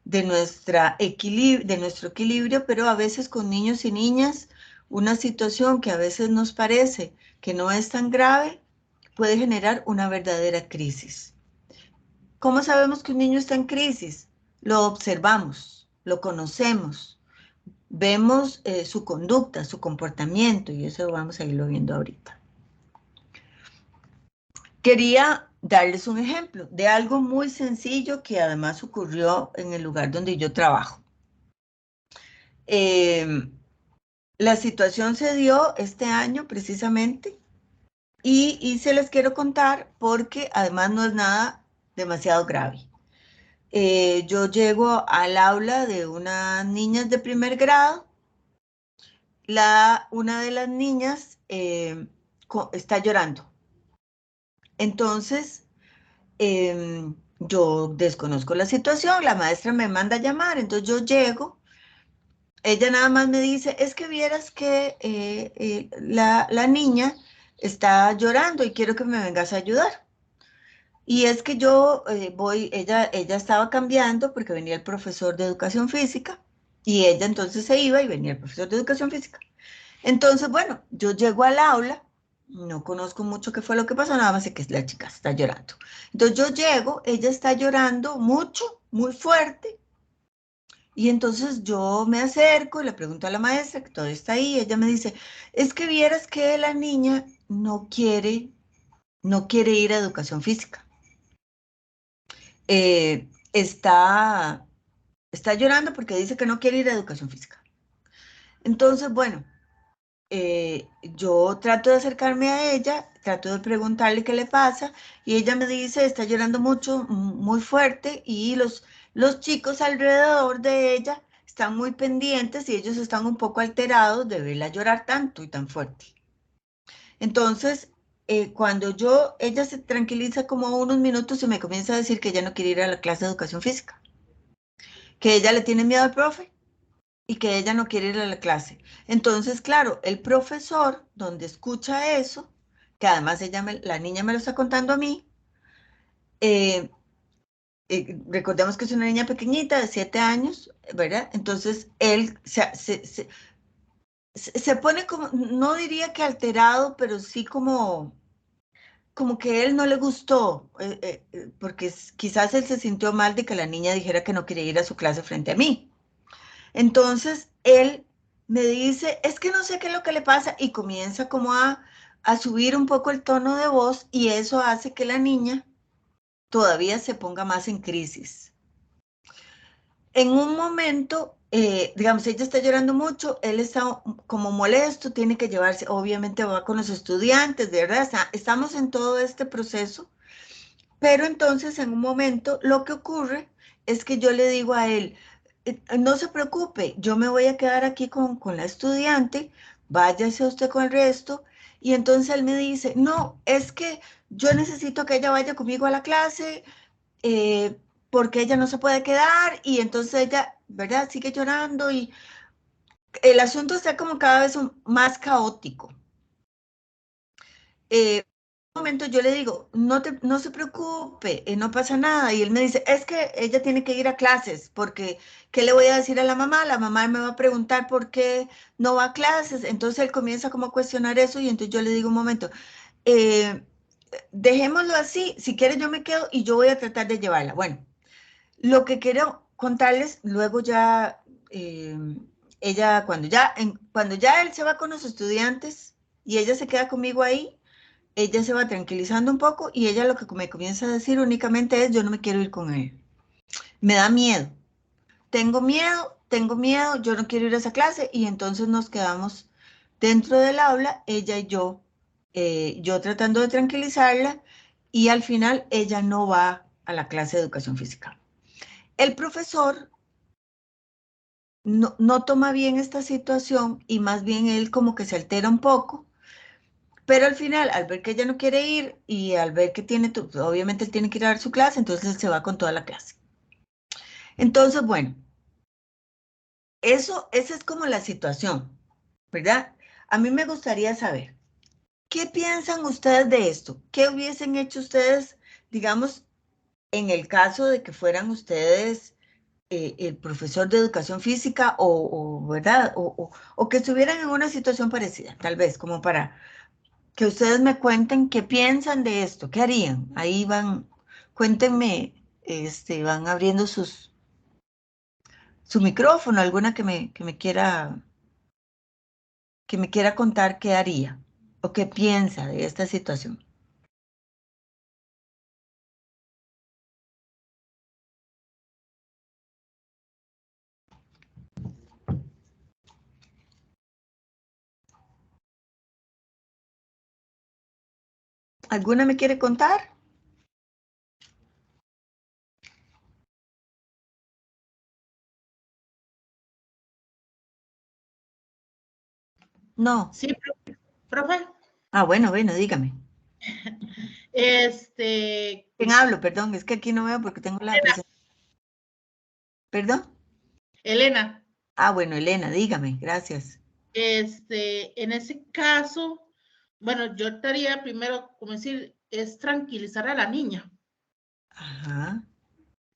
de nuestro equilibrio, pero a veces con niños y niñas, una situación que a veces nos parece que no es tan grave, puede generar una verdadera crisis. ¿Cómo sabemos que un niño está en crisis? Lo observamos, lo conocemos, vemos su conducta, su comportamiento, y eso vamos a irlo viendo ahorita. Quería darles un ejemplo de algo muy sencillo que además ocurrió en el lugar donde yo trabajo. La situación se dio este año precisamente y se les quiero contar porque además no es nada demasiado grave. Yo llego al aula de unas niñas de primer grado. Una de las niñas está llorando. Entonces, yo desconozco la situación, la maestra me manda a llamar, entonces yo llego. Ella nada más me dice, es que vieras que la niña está llorando y quiero que me vengas a ayudar. Y es que yo ella estaba cambiando porque venía el profesor de educación física y ella entonces se iba y venía el profesor de educación física. Entonces, bueno, yo llego al aula, no conozco mucho qué fue lo que pasó, nada más sé que la chica está llorando. Entonces yo llego, ella está llorando mucho, muy fuerte, y entonces yo me acerco y le pregunto a la maestra, que todavía está ahí, ella me dice, es que vieras que la niña no quiere ir a educación física. Está llorando porque dice que no quiere ir a educación física. Entonces, bueno, yo trato de acercarme a ella, trato de preguntarle qué le pasa, y ella me dice, está llorando mucho, muy fuerte, y los chicos alrededor de ella están muy pendientes y ellos están un poco alterados de verla llorar tanto y tan fuerte. Entonces, cuando ella se tranquiliza como unos minutos y me comienza a decir que ella no quiere ir a la clase de educación física, que ella le tiene miedo al profe y que ella no quiere ir a la clase. Entonces, claro, el profesor, donde escucha eso, que además la niña me lo está contando a mí, recordemos que es una niña pequeñita de 7 años, ¿verdad? Entonces, él se pone como, no diría que alterado, pero sí como que él no le gustó, porque quizás él se sintió mal de que la niña dijera que no quería ir a su clase frente a mí. Entonces, él me dice, es que no sé qué es lo que le pasa, y comienza como a subir un poco el tono de voz, y eso hace que la niña todavía se ponga más en crisis. En un momento, digamos, ella está llorando mucho, él está como molesto, tiene que llevarse, obviamente va con los estudiantes, de verdad, estamos en todo este proceso, pero entonces en un momento lo que ocurre es que yo le digo a él, no se preocupe, yo me voy a quedar aquí con la estudiante, váyase usted con el resto, y entonces él me dice, no, es que yo necesito que ella vaya conmigo a la clase, porque ella no se puede quedar, y entonces ella, ¿verdad?, sigue llorando, y el asunto está como cada vez más caótico. Un momento yo le digo, no se preocupe, no pasa nada, y él me dice, es que ella tiene que ir a clases, porque ¿qué le voy a decir a la mamá? La mamá me va a preguntar por qué no va a clases. Entonces él comienza como a cuestionar eso, y entonces yo le digo, un momento, dejémoslo así, si quiere yo me quedo y yo voy a tratar de llevarla. Bueno, lo que quiero contarles, luego ya, ella, cuando ya él se va con los estudiantes y ella se queda conmigo ahí, ella se va tranquilizando un poco, y ella lo que me comienza a decir únicamente es, yo no me quiero ir con él. Me da miedo. Tengo miedo, yo no quiero ir a esa clase, y entonces nos quedamos dentro del aula, ella y yo tratando de tranquilizarla, y al final ella no va a la clase de educación física. El profesor no toma bien esta situación, y más bien él como que se altera un poco, pero al final, al ver que ella no quiere ir y al ver que obviamente él tiene que ir a dar su clase, entonces él se va con toda la clase. Entonces, bueno, esa es como la situación, ¿verdad? A mí me gustaría saber, ¿qué piensan ustedes de esto? ¿Qué hubiesen hecho ustedes, digamos, en el caso de que fueran ustedes el profesor de educación física ¿verdad? O que estuvieran en una situación parecida, tal vez, como para que ustedes me cuenten qué piensan de esto, qué harían. Ahí van, cuéntenme, van abriendo su micrófono, alguna que me quiera contar qué haría o qué piensa de esta situación. ¿Alguna me quiere contar? No. Sí, profe. Ah, bueno, dígame. ¿Quién hablo? Perdón, es que aquí no veo porque tengo la presentación. ¿Perdón? Elena. Ah, bueno, Elena, dígame, gracias. En ese caso, bueno, yo estaría primero, como decir, es tranquilizar a la niña. Ajá.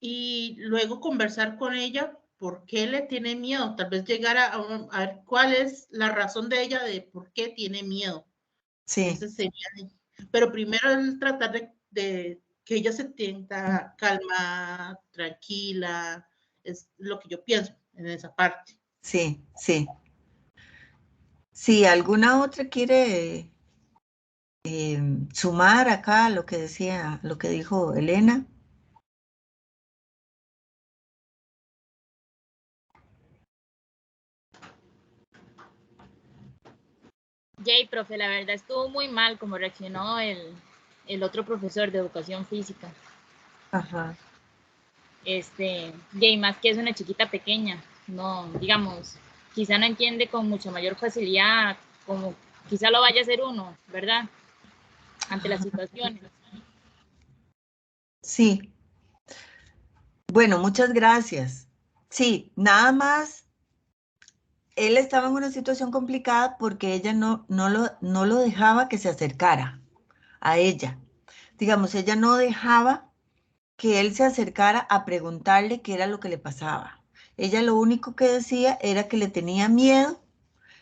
Y luego conversar con ella por qué le tiene miedo, tal vez llegar a ver cuál es la razón de ella de por qué tiene miedo. Sí. Ese sería, pero primero el tratar de que ella se sienta calma, tranquila, es lo que yo pienso en esa parte. Sí, sí. Si alguna otra quiere sumar acá lo que decía, lo que dijo Elena. Jay, profe, la verdad estuvo muy mal como reaccionó el otro profesor de educación física. Ajá. Jay, más que es una chiquita pequeña, no, digamos, quizá no entiende con mucha mayor facilidad como quizá lo vaya a hacer uno, ¿verdad? Ante las situaciones. Sí. Bueno, muchas gracias. Sí, nada más, él estaba en una situación complicada porque ella no lo dejaba que se acercara a ella. Digamos, ella no dejaba que él se acercara a preguntarle qué era lo que le pasaba. Ella lo único que decía era que le tenía miedo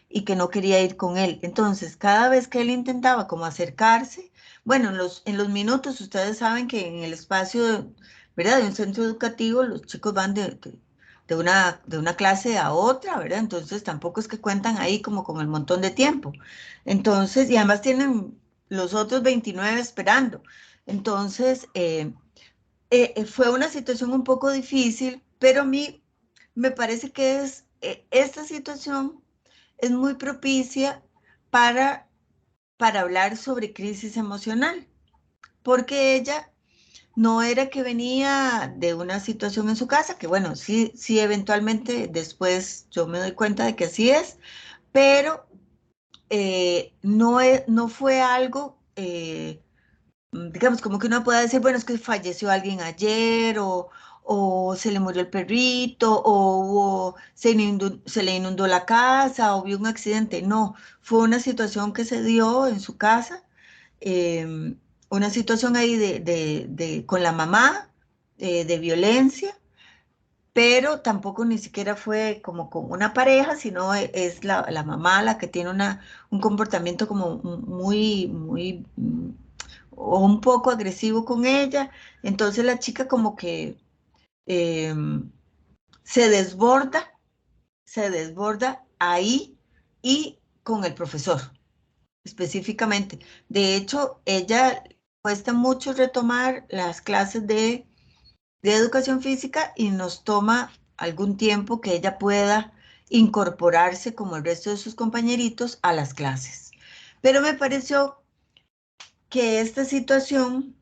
y que no quería ir con él. Entonces, cada vez que él intentaba como acercarse, bueno, en los minutos, ustedes saben que en el espacio, ¿verdad? De un centro educativo, los chicos van de una clase a otra, ¿verdad? Entonces, tampoco es que cuentan ahí como con el montón de tiempo. Entonces, y además tienen los otros 29 esperando. Entonces, fue una situación un poco difícil, pero a mí me parece que esta situación es muy propicia para, para hablar sobre crisis emocional, porque ella no era que venía de una situación en su casa, que bueno, sí, sí, eventualmente después yo me doy cuenta de que así es, pero no fue algo, digamos, como que uno pueda decir, bueno, es que falleció alguien ayer o se le murió el perrito o se le inundó la casa o vio un accidente. No, fue una situación que se dio en su casa, una situación ahí con la mamá, de violencia, pero tampoco ni siquiera fue como con una pareja, sino es la mamá la que tiene un comportamiento como muy, o un poco agresivo con ella. Entonces la chica como que eh, se desborda, se desborda ahí y con el profesor específicamente. De hecho, ella cuesta mucho retomar las clases de educación física y nos toma algún tiempo que ella pueda incorporarse como el resto de sus compañeritos a las clases. Pero me pareció que esta situación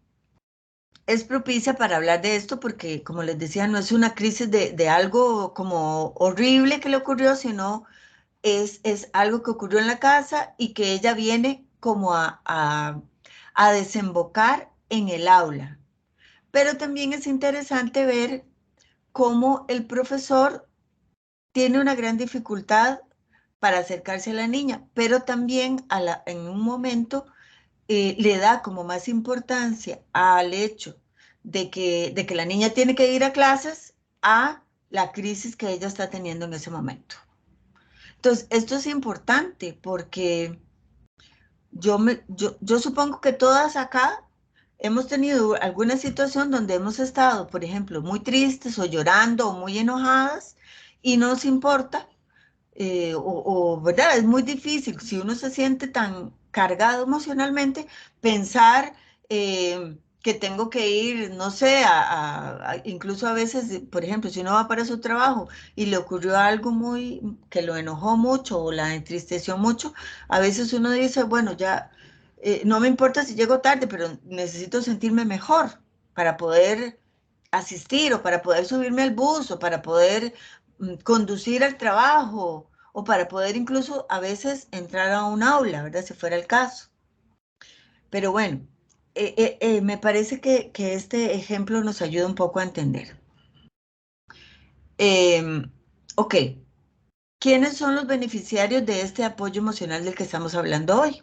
es propicia para hablar de esto porque, como les decía, no es una crisis de algo como horrible que le ocurrió, sino es algo que ocurrió en la casa y que ella viene como a desembocar en el aula. Pero también es interesante ver cómo el profesor tiene una gran dificultad para acercarse a la niña, pero también en un momento le da como más importancia al hecho de que la niña tiene que ir a clases a la crisis que ella está teniendo en ese momento. Entonces, esto es importante porque yo supongo que todas acá hemos tenido alguna situación donde hemos estado, por ejemplo, muy tristes o llorando o muy enojadas y no nos importa, ¿verdad? Es muy difícil, si uno se siente tan cargado emocionalmente, pensar que tengo que ir, no sé, incluso a veces, por ejemplo, si uno va para su trabajo y le ocurrió algo que lo enojó mucho o la entristeció mucho, a veces uno dice, bueno, ya, no me importa si llego tarde, pero necesito sentirme mejor para poder asistir o para poder subirme al bus o para poder conducir al trabajo o para poder incluso a veces entrar a un aula, ¿verdad? Si fuera el caso. Pero bueno, me parece que este ejemplo nos ayuda un poco a entender. Ok, ¿quiénes son los beneficiarios de este apoyo emocional del que estamos hablando hoy?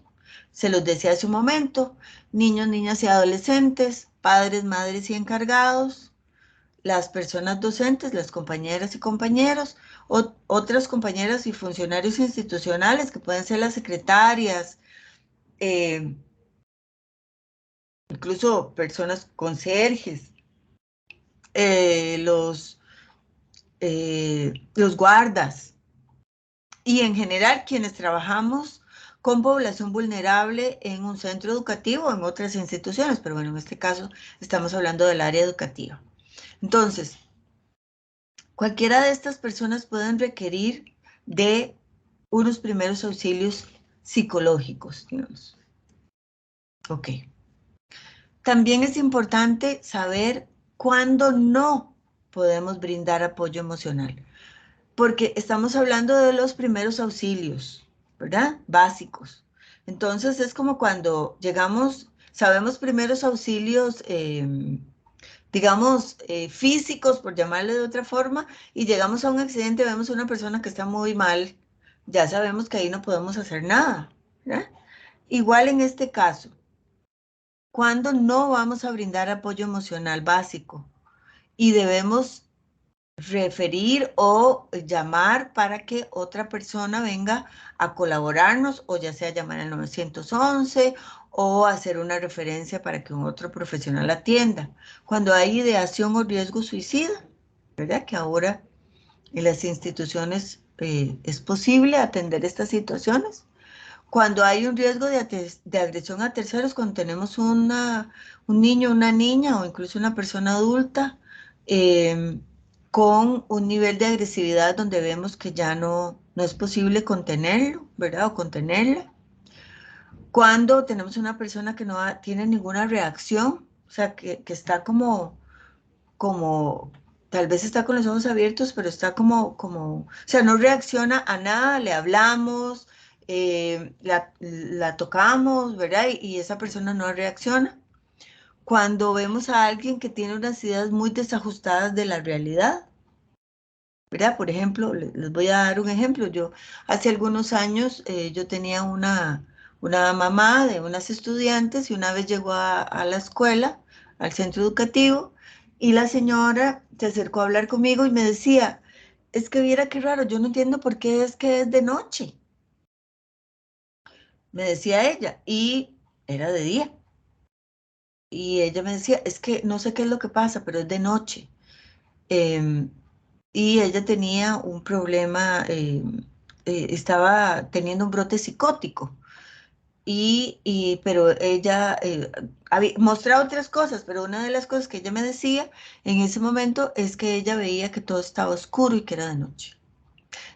Se los decía hace un momento, niños, niñas y adolescentes, padres, madres y encargados, las personas docentes, las compañeras y compañeros, otras compañeras y funcionarios institucionales que pueden ser las secretarias, incluso personas conserjes, los guardas y en general quienes trabajamos con población vulnerable en un centro educativo o en otras instituciones, pero bueno, en este caso estamos hablando del área educativa. Entonces, cualquiera de estas personas pueden requerir de unos primeros auxilios psicológicos, digamos. Ok. También es importante saber cuándo no podemos brindar apoyo emocional, porque estamos hablando de los primeros auxilios, ¿verdad? Básicos. Entonces es como cuando llegamos, sabemos primeros auxilios, digamos, físicos, por llamarle de otra forma, y llegamos a un accidente, vemos a una persona que está muy mal, ya sabemos que ahí no podemos hacer nada, ¿verdad? Igual en este caso, ¿cuándo no vamos a brindar apoyo emocional básico? Y debemos referir o llamar para que otra persona venga a colaborarnos, o ya sea llamar al 911 o hacer una referencia para que un otro profesional atienda. Cuando hay ideación o riesgo suicida, ¿verdad? Que ahora en las instituciones es posible atender estas situaciones. Cuando hay un riesgo de agresión a terceros, cuando tenemos un niño, una niña o incluso una persona adulta con un nivel de agresividad donde vemos que ya no es posible contenerlo, ¿verdad? O contenerla. Cuando tenemos una persona que no tiene ninguna reacción, o sea, que está como, tal vez está con los ojos abiertos, pero está o sea, no reacciona a nada, le hablamos, la tocamos, ¿verdad? Y esa persona no reacciona. Cuando vemos a alguien que tiene unas ideas muy desajustadas de la realidad, ¿verdad? Por ejemplo, les voy a dar un ejemplo. Yo hace algunos años yo tenía una mamá de unas estudiantes y una vez llegó a la escuela, al centro educativo, y la señora se acercó a hablar conmigo y me decía, es que viera qué raro, yo no entiendo por qué es que es de noche, me decía ella, y era de día. Y ella me decía, es que no sé qué es lo que pasa, pero es de noche. Y ella tenía un problema, estaba teniendo un brote psicótico, pero ella mostraba otras cosas, pero una de las cosas que ella me decía en ese momento es que ella veía que todo estaba oscuro y que era de noche.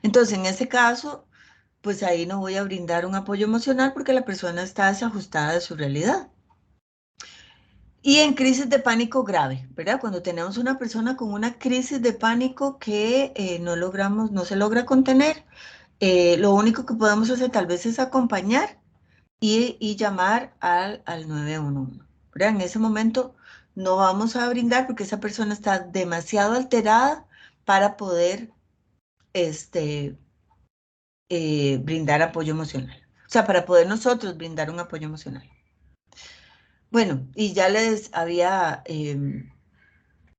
Entonces, en ese caso, pues ahí no voy a brindar un apoyo emocional porque la persona está desajustada de su realidad. Y en crisis de pánico grave, ¿verdad? Cuando tenemos una persona con una crisis de pánico que no se logra contener, lo único que podemos hacer tal vez es acompañar y llamar al 911, ¿verdad? En ese momento no vamos a brindar porque esa persona está demasiado alterada para poder brindar apoyo emocional. O sea, para poder nosotros brindar un apoyo emocional. Bueno, y ya les había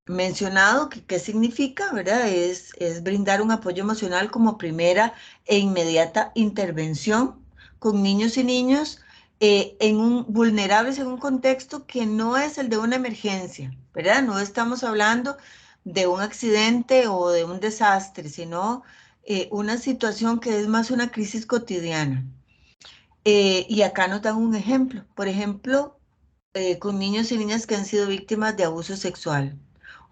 mencionado que qué significa, ¿verdad? Es brindar un apoyo emocional como primera e inmediata intervención con niños y niños vulnerables en un contexto que no es el de una emergencia, ¿verdad? No estamos hablando de un accidente o de un desastre, sino una situación que es más una crisis cotidiana. Y acá nos dan un ejemplo, por ejemplo, con niños y niñas que han sido víctimas de abuso sexual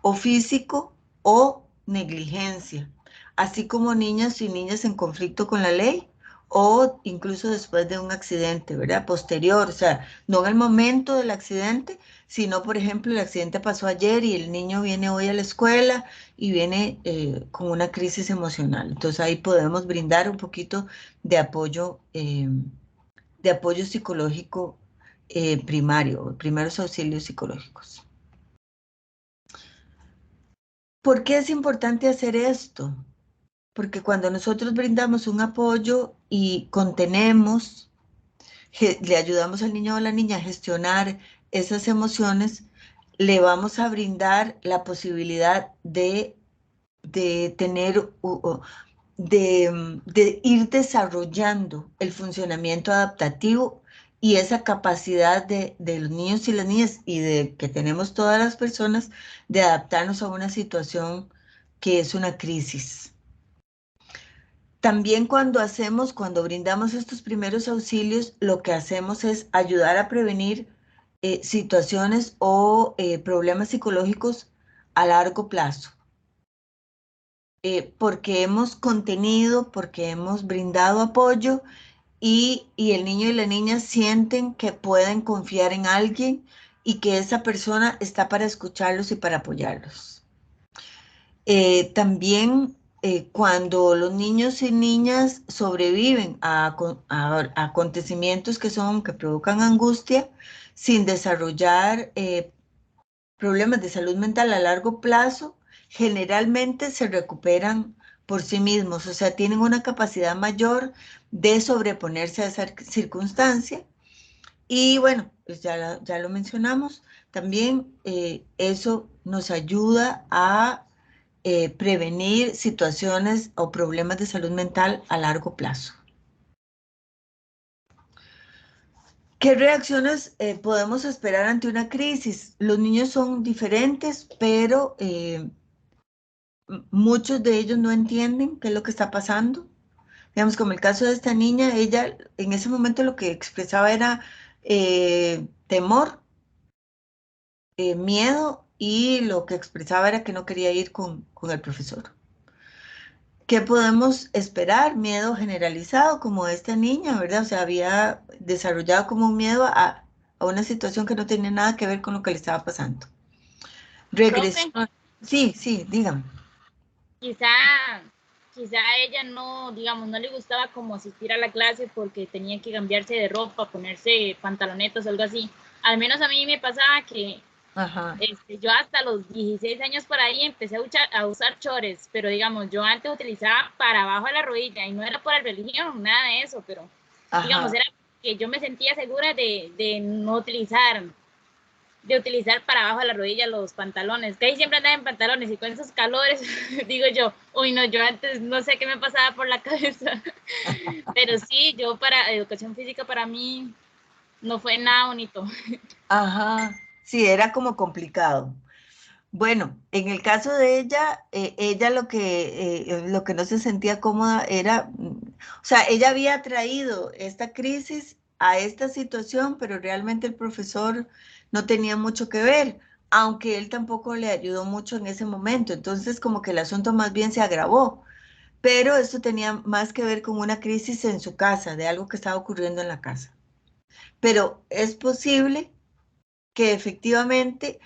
o físico o negligencia, así como niños y niñas en conflicto con la ley o incluso después de un accidente, ¿verdad? Posterior, o sea, no en el momento del accidente, sino, por ejemplo, el accidente pasó ayer y el niño viene hoy a la escuela y viene con una crisis emocional. Entonces ahí podemos brindar un poquito de apoyo psicológico primario, primeros auxilios psicológicos. ¿Por qué es importante hacer esto? Porque cuando nosotros brindamos un apoyo y contenemos, le ayudamos al niño o a la niña a gestionar esas emociones, le vamos a brindar la posibilidad de tener, de ir desarrollando el funcionamiento adaptativo y esa capacidad de los niños y las niñas y de que tenemos todas las personas de adaptarnos a una situación que es una crisis. También cuando brindamos estos primeros auxilios, lo que hacemos es ayudar a prevenir situaciones o problemas psicológicos a largo plazo. Porque hemos contenido, porque hemos brindado apoyo y el niño y la niña sienten que pueden confiar en alguien y que esa persona está para escucharlos y para apoyarlos. También cuando los niños y niñas sobreviven a acontecimientos que provocan angustia sin desarrollar problemas de salud mental a largo plazo, generalmente se recuperan por sí mismos, o sea, tienen una capacidad mayor de sobreponerse a esa circunstancia. Y bueno, pues ya lo mencionamos, también eso nos ayuda a prevenir situaciones o problemas de salud mental a largo plazo. ¿Qué reacciones podemos esperar ante una crisis? Los niños son diferentes, pero muchos de ellos no entienden qué es lo que está pasando. Digamos, como el caso de esta niña, ella en ese momento lo que expresaba era temor, miedo, y lo que expresaba era que no quería ir con el profesor. ¿Qué podemos esperar? Miedo generalizado, como esta niña, ¿verdad? O sea, había desarrollado como un miedo a una situación que no tenía nada que ver con lo que le estaba pasando. Regresión. Profe, Sí, dígame. quizá a ella no, digamos, no le gustaba como asistir a la clase porque tenía que cambiarse de ropa, ponerse pantalonetas o algo así. Al menos a mí me pasaba que Ajá. yo hasta los 16 años por ahí empecé a usar chores, pero digamos, yo antes utilizaba para abajo de la rodilla y no era por la religión, nada de eso, pero digamos, Ajá. era que yo me sentía segura de no utilizar, de utilizar para abajo de la rodilla los pantalones, que ahí siempre andaba en pantalones y con esos calores, digo yo, uy no, yo antes no sé qué me pasaba por la cabeza, pero sí, yo para educación física para mí no fue nada bonito. Ajá. Sí, era como complicado. Bueno, en el caso de ella, ella lo que no se sentía cómoda era, o sea, ella había traído esta crisis a esta situación, pero realmente el profesor no tenía mucho que ver, aunque él tampoco le ayudó mucho en ese momento. Entonces, como que el asunto más bien se agravó, pero esto tenía más que ver con una crisis en su casa, de algo que estaba ocurriendo en la casa. Pero es posible que efectivamente,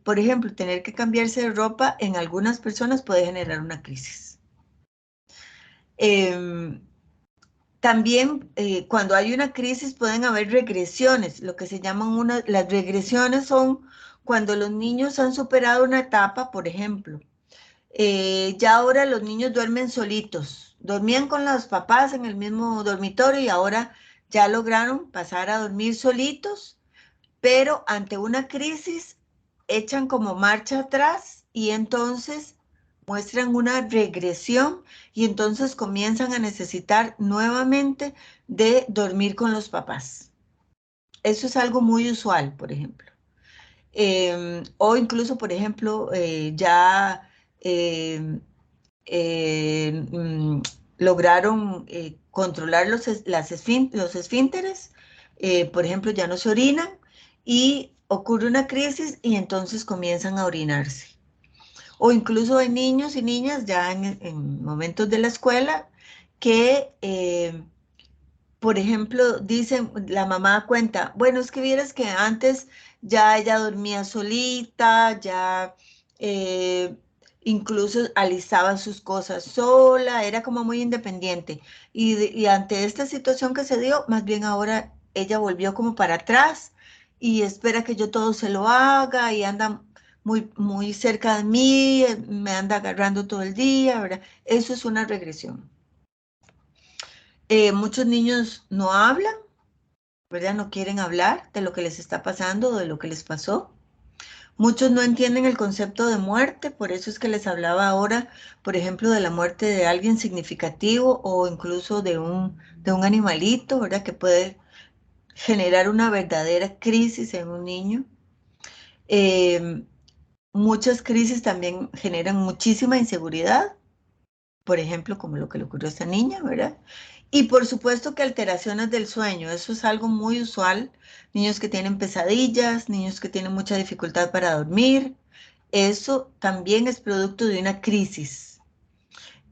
por ejemplo, tener que cambiarse de ropa en algunas personas puede generar una crisis. También cuando hay una crisis pueden haber regresiones, lo que se llaman las regresiones son cuando los niños han superado una etapa, por ejemplo, ya ahora los niños duermen solitos, dormían con los papás en el mismo dormitorio y ahora ya lograron pasar a dormir solitos, pero ante una crisis echan como marcha atrás y entonces muestran una regresión y entonces comienzan a necesitar nuevamente de dormir con los papás. Eso es algo muy usual, por ejemplo. O incluso, por ejemplo, ya lograron controlar los esfínteres, por ejemplo, ya no se orinan y ocurre una crisis y entonces comienzan a orinarse. O incluso hay niños y niñas ya en momentos de la escuela que, por ejemplo, dicen, la mamá cuenta, bueno, es que vieras que antes ya ella dormía solita, ya incluso alisaba sus cosas sola, era como muy independiente. Y ante esta situación que se dio, más bien ahora ella volvió como para atrás y espera que yo todo se lo haga y anda muy, muy cerca de mí, me anda agarrando todo el día, ¿verdad? Eso es una regresión. Muchos niños no hablan, ¿verdad? No quieren hablar de lo que les está pasando, de lo que les pasó. Muchos no entienden el concepto de muerte, por eso es que les hablaba ahora, por ejemplo, de la muerte de alguien significativo o incluso de un animalito, ¿verdad? Que puede generar una verdadera crisis en un niño. Muchas crisis también generan muchísima inseguridad, por ejemplo, como lo que le ocurrió a esta niña, ¿verdad? Y por supuesto que alteraciones del sueño, eso es algo muy usual. Niños que tienen pesadillas, niños que tienen mucha dificultad para dormir, eso también es producto de una crisis.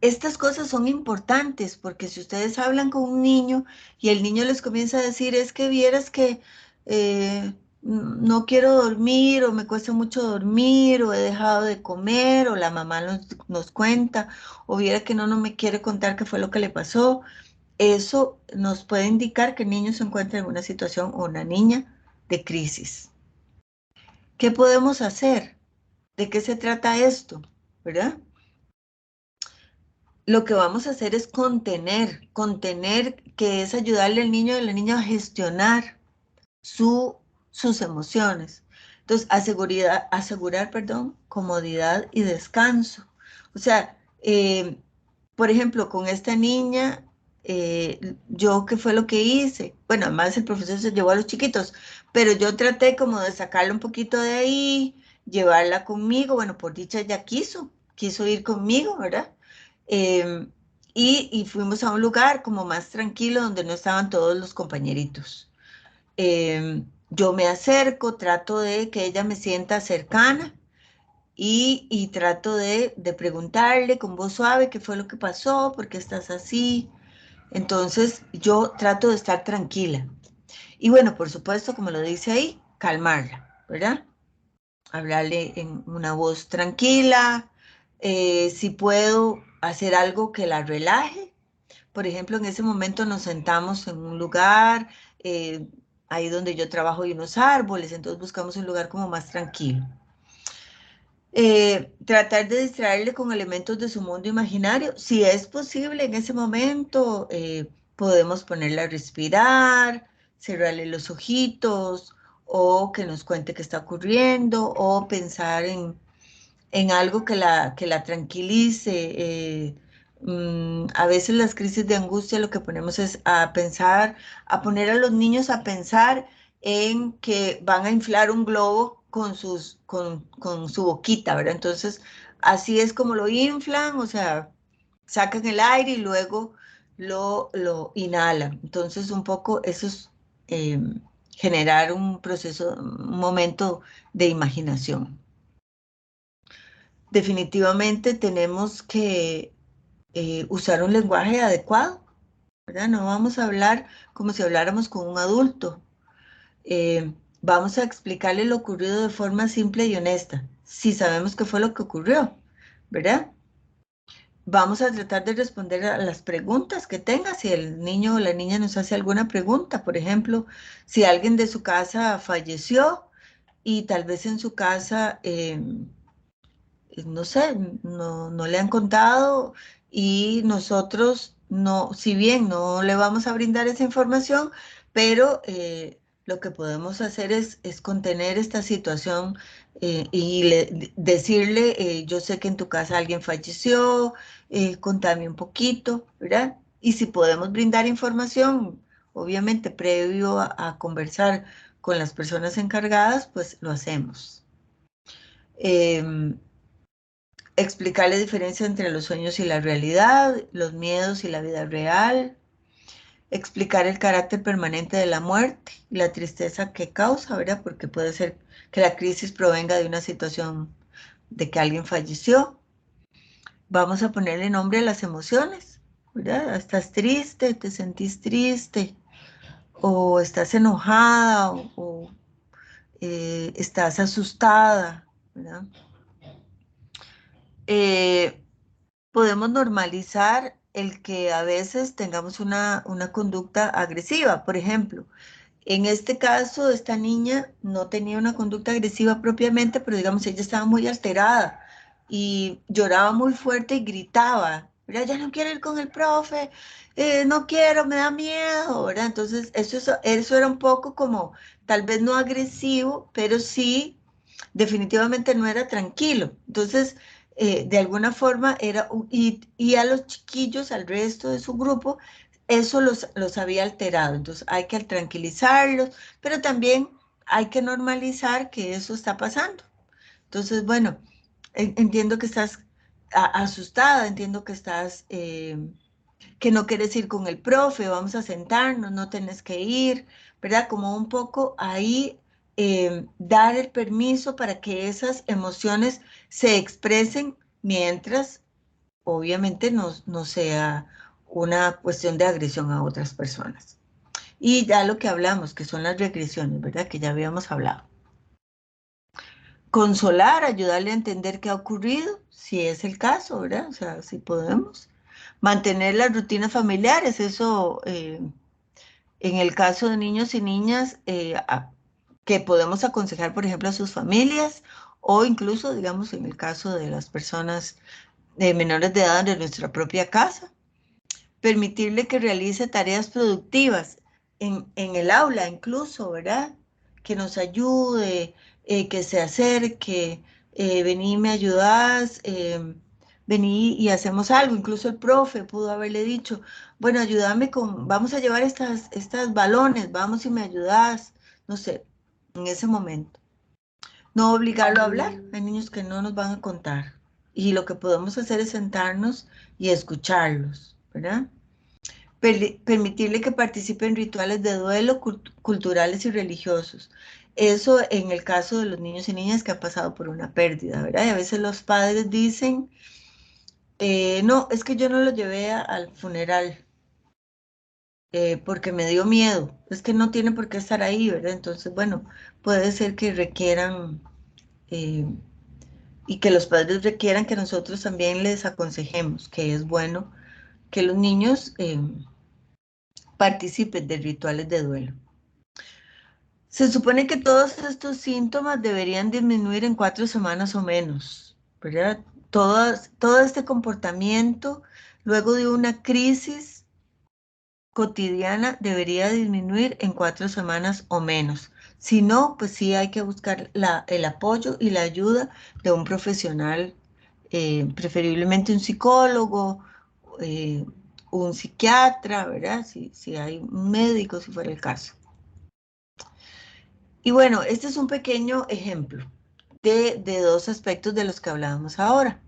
Estas cosas son importantes porque si ustedes hablan con un niño y el niño les comienza a decir, es que vieras que no quiero dormir o me cuesta mucho dormir o he dejado de comer o la mamá nos cuenta o viera que no me quiere contar qué fue lo que le pasó, eso nos puede indicar que el niño se encuentra en una situación o una niña de crisis. ¿Qué podemos hacer? ¿De qué se trata esto? ¿Verdad? Lo que vamos a hacer es contener, que es ayudarle al niño y a la niña a gestionar sus emociones. Entonces, asegurar, comodidad y descanso. O sea, por ejemplo, con esta niña, yo, ¿qué fue lo que hice? Bueno, además el profesor se llevó a los chiquitos, pero yo traté como de sacarla un poquito de ahí, llevarla conmigo. Bueno, por dicha ella quiso ir conmigo, ¿verdad? Eh, y fuimos a un lugar como más tranquilo donde no estaban todos los compañeritos. Yo me acerco, trato de que ella me sienta cercana y trato de preguntarle con voz suave qué fue lo que pasó, por qué estás así. Entonces yo trato de estar tranquila. Y bueno, por supuesto, como lo dice ahí, calmarla, ¿verdad? Hablarle en una voz tranquila. Si puedo hacer algo que la relaje. Por ejemplo, en ese momento nos sentamos en un lugar, ahí donde yo trabajo hay unos árboles, entonces buscamos un lugar como más tranquilo. Tratar de distraerle con elementos de su mundo imaginario. Si es posible en ese momento, podemos ponerla a respirar, cerrarle los ojitos o que nos cuente qué está ocurriendo o pensar en algo que la tranquilice. A veces las crisis de angustia lo que ponemos es a pensar, a poner a los niños a pensar en que van a inflar un globo con su boquita, ¿verdad? Entonces, así es como lo inflan, o sea, sacan el aire y luego lo inhalan. Entonces, un poco eso es generar un proceso, un momento de imaginación. Definitivamente tenemos que usar un lenguaje adecuado, ¿verdad? No vamos a hablar como si habláramos con un adulto. Vamos a explicarle lo ocurrido de forma simple y honesta, si sabemos qué fue lo que ocurrió, ¿verdad? Vamos a tratar de responder a las preguntas que tenga, si el niño o la niña nos hace alguna pregunta, por ejemplo, si alguien de su casa falleció y tal vez en su casa no sé, no le han contado y nosotros no, si bien no le vamos a brindar esa información, pero lo que podemos hacer es contener esta situación y decirle, yo sé que en tu casa alguien falleció, contame un poquito, ¿verdad? Y si podemos brindar información, obviamente previo a conversar con las personas encargadas, pues lo hacemos. Explicar la diferencia entre los sueños y la realidad, los miedos y la vida real, explicar el carácter permanente de la muerte y la tristeza que causa, ¿verdad? Porque puede ser que la crisis provenga de una situación de que alguien falleció. Vamos a ponerle nombre a las emociones, ¿verdad? Estás triste, te sentís triste, o estás enojada, o estás asustada, ¿verdad? Podemos normalizar el que a veces tengamos una conducta agresiva. Por ejemplo, en este caso, esta niña no tenía una conducta agresiva propiamente, pero digamos, ella estaba muy alterada y lloraba muy fuerte y gritaba, ¿verdad? Ya no quiero ir con el profe, no quiero, me da miedo, ¿verdad? Entonces, eso era un poco como, tal vez no agresivo, pero sí, definitivamente no era tranquilo. Entonces, de alguna forma era, y a los chiquillos, al resto de su grupo, eso los había alterado. Entonces hay que tranquilizarlos, pero también hay que normalizar que eso está pasando. Entonces, bueno, entiendo que estás asustada, entiendo que estás, que no quieres ir con el profe, vamos a sentarnos, no tenés que ir, ¿verdad? Como un poco ahí dar el permiso para que esas emociones se expresen mientras obviamente no sea una cuestión de agresión a otras personas. Y ya lo que hablamos, que son las regresiones, ¿verdad? Que ya habíamos hablado. Consolar, ayudarle a entender qué ha ocurrido, si es el caso, ¿verdad? O sea, si podemos. Mantener las rutinas familiares, eso en el caso de niños y niñas, que podemos aconsejar, por ejemplo, a sus familias, o incluso, digamos, en el caso de las personas menores de edad de nuestra propia casa. Permitirle que realice tareas productivas en el aula incluso, ¿verdad? Que nos ayude, que se acerque, vení, me ayudás, vení y hacemos algo. Incluso el profe pudo haberle dicho, bueno, ayúdame vamos a llevar estas balones, vamos y me ayudás, no sé, en ese momento. No obligarlo a hablar, hay niños que no nos van a contar. Y lo que podemos hacer es sentarnos y escucharlos, ¿verdad? Permitirle que participe en rituales de duelo culturales y religiosos. Eso en el caso de los niños y niñas que han pasado por una pérdida, ¿verdad? Y a veces los padres dicen, no, es que yo no lo llevé al funeral porque me dio miedo. Es que no tiene por qué estar ahí, ¿verdad? Entonces, bueno, puede ser que requieran eh, y que los padres requieran que nosotros también les aconsejemos que es bueno que los niños participen de rituales de duelo. Se supone que todos estos síntomas deberían disminuir en 4 semanas o menos, ¿verdad? Todo este comportamiento, luego de una crisis cotidiana, debería disminuir en 4 semanas o menos. Si no, pues sí hay que buscar el apoyo y la ayuda de un profesional, preferiblemente un psicólogo, un psiquiatra, ¿verdad? Si hay un médico, si fuera el caso. Y bueno, este es un pequeño ejemplo de dos aspectos de los que hablábamos ahora,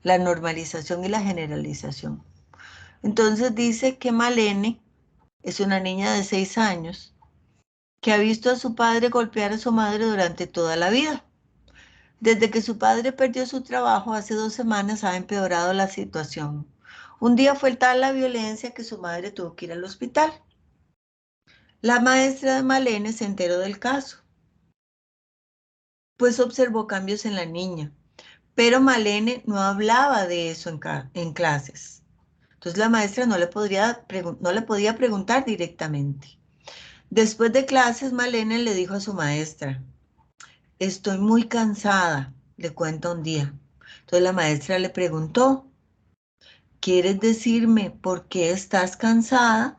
la normalización y la generalización. Entonces dice que Malene es una niña de 6 años que ha visto a su padre golpear a su madre durante toda la vida. Desde que su padre perdió su trabajo hace 2 semanas ha empeorado la situación. Un día fue tal la violencia que su madre tuvo que ir al hospital. La maestra de Malene se enteró del caso, pues observó cambios en la niña, pero Malene no hablaba de eso en clases. Entonces la maestra no le podía preguntar directamente. Después de clases, Malene le dijo a su maestra, estoy muy cansada, le cuenta un día. Entonces la maestra le preguntó, ¿quieres decirme por qué estás cansada?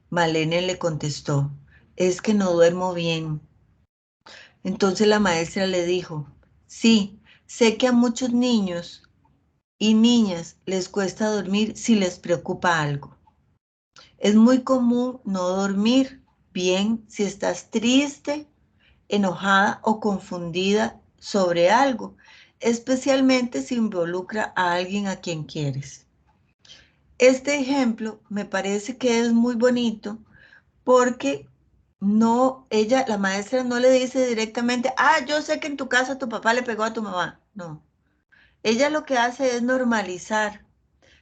Malene le contestó, es que no duermo bien. Entonces la maestra le dijo, sí, sé que a muchos niños y niñas les cuesta dormir si les preocupa algo. Es muy común no dormir bien si estás triste, enojada o confundida sobre algo, especialmente si involucra a alguien a quien quieres. Este ejemplo me parece que es muy bonito porque la maestra no le dice directamente, yo sé que en tu casa tu papá le pegó a tu mamá. No, ella lo que hace es normalizar.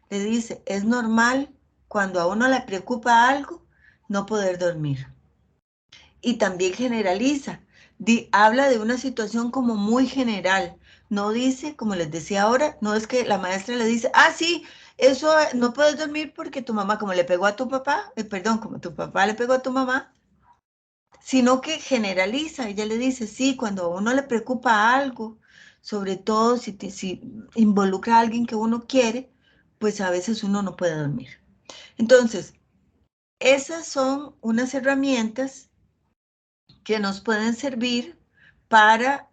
Le dice, es normal cuando a uno le preocupa algo, no poder dormir. Y también generaliza, habla de una situación como muy general. No dice, como les decía ahora, no es que la maestra le dice, sí, eso no puedes dormir porque tu mamá, como le pegó a tu papá, como tu papá le pegó a tu mamá, sino que generaliza. Ella le dice, sí, cuando a uno le preocupa algo, sobre todo si involucra a alguien que uno quiere, pues a veces uno no puede dormir. Entonces, esas son unas herramientas que nos pueden servir para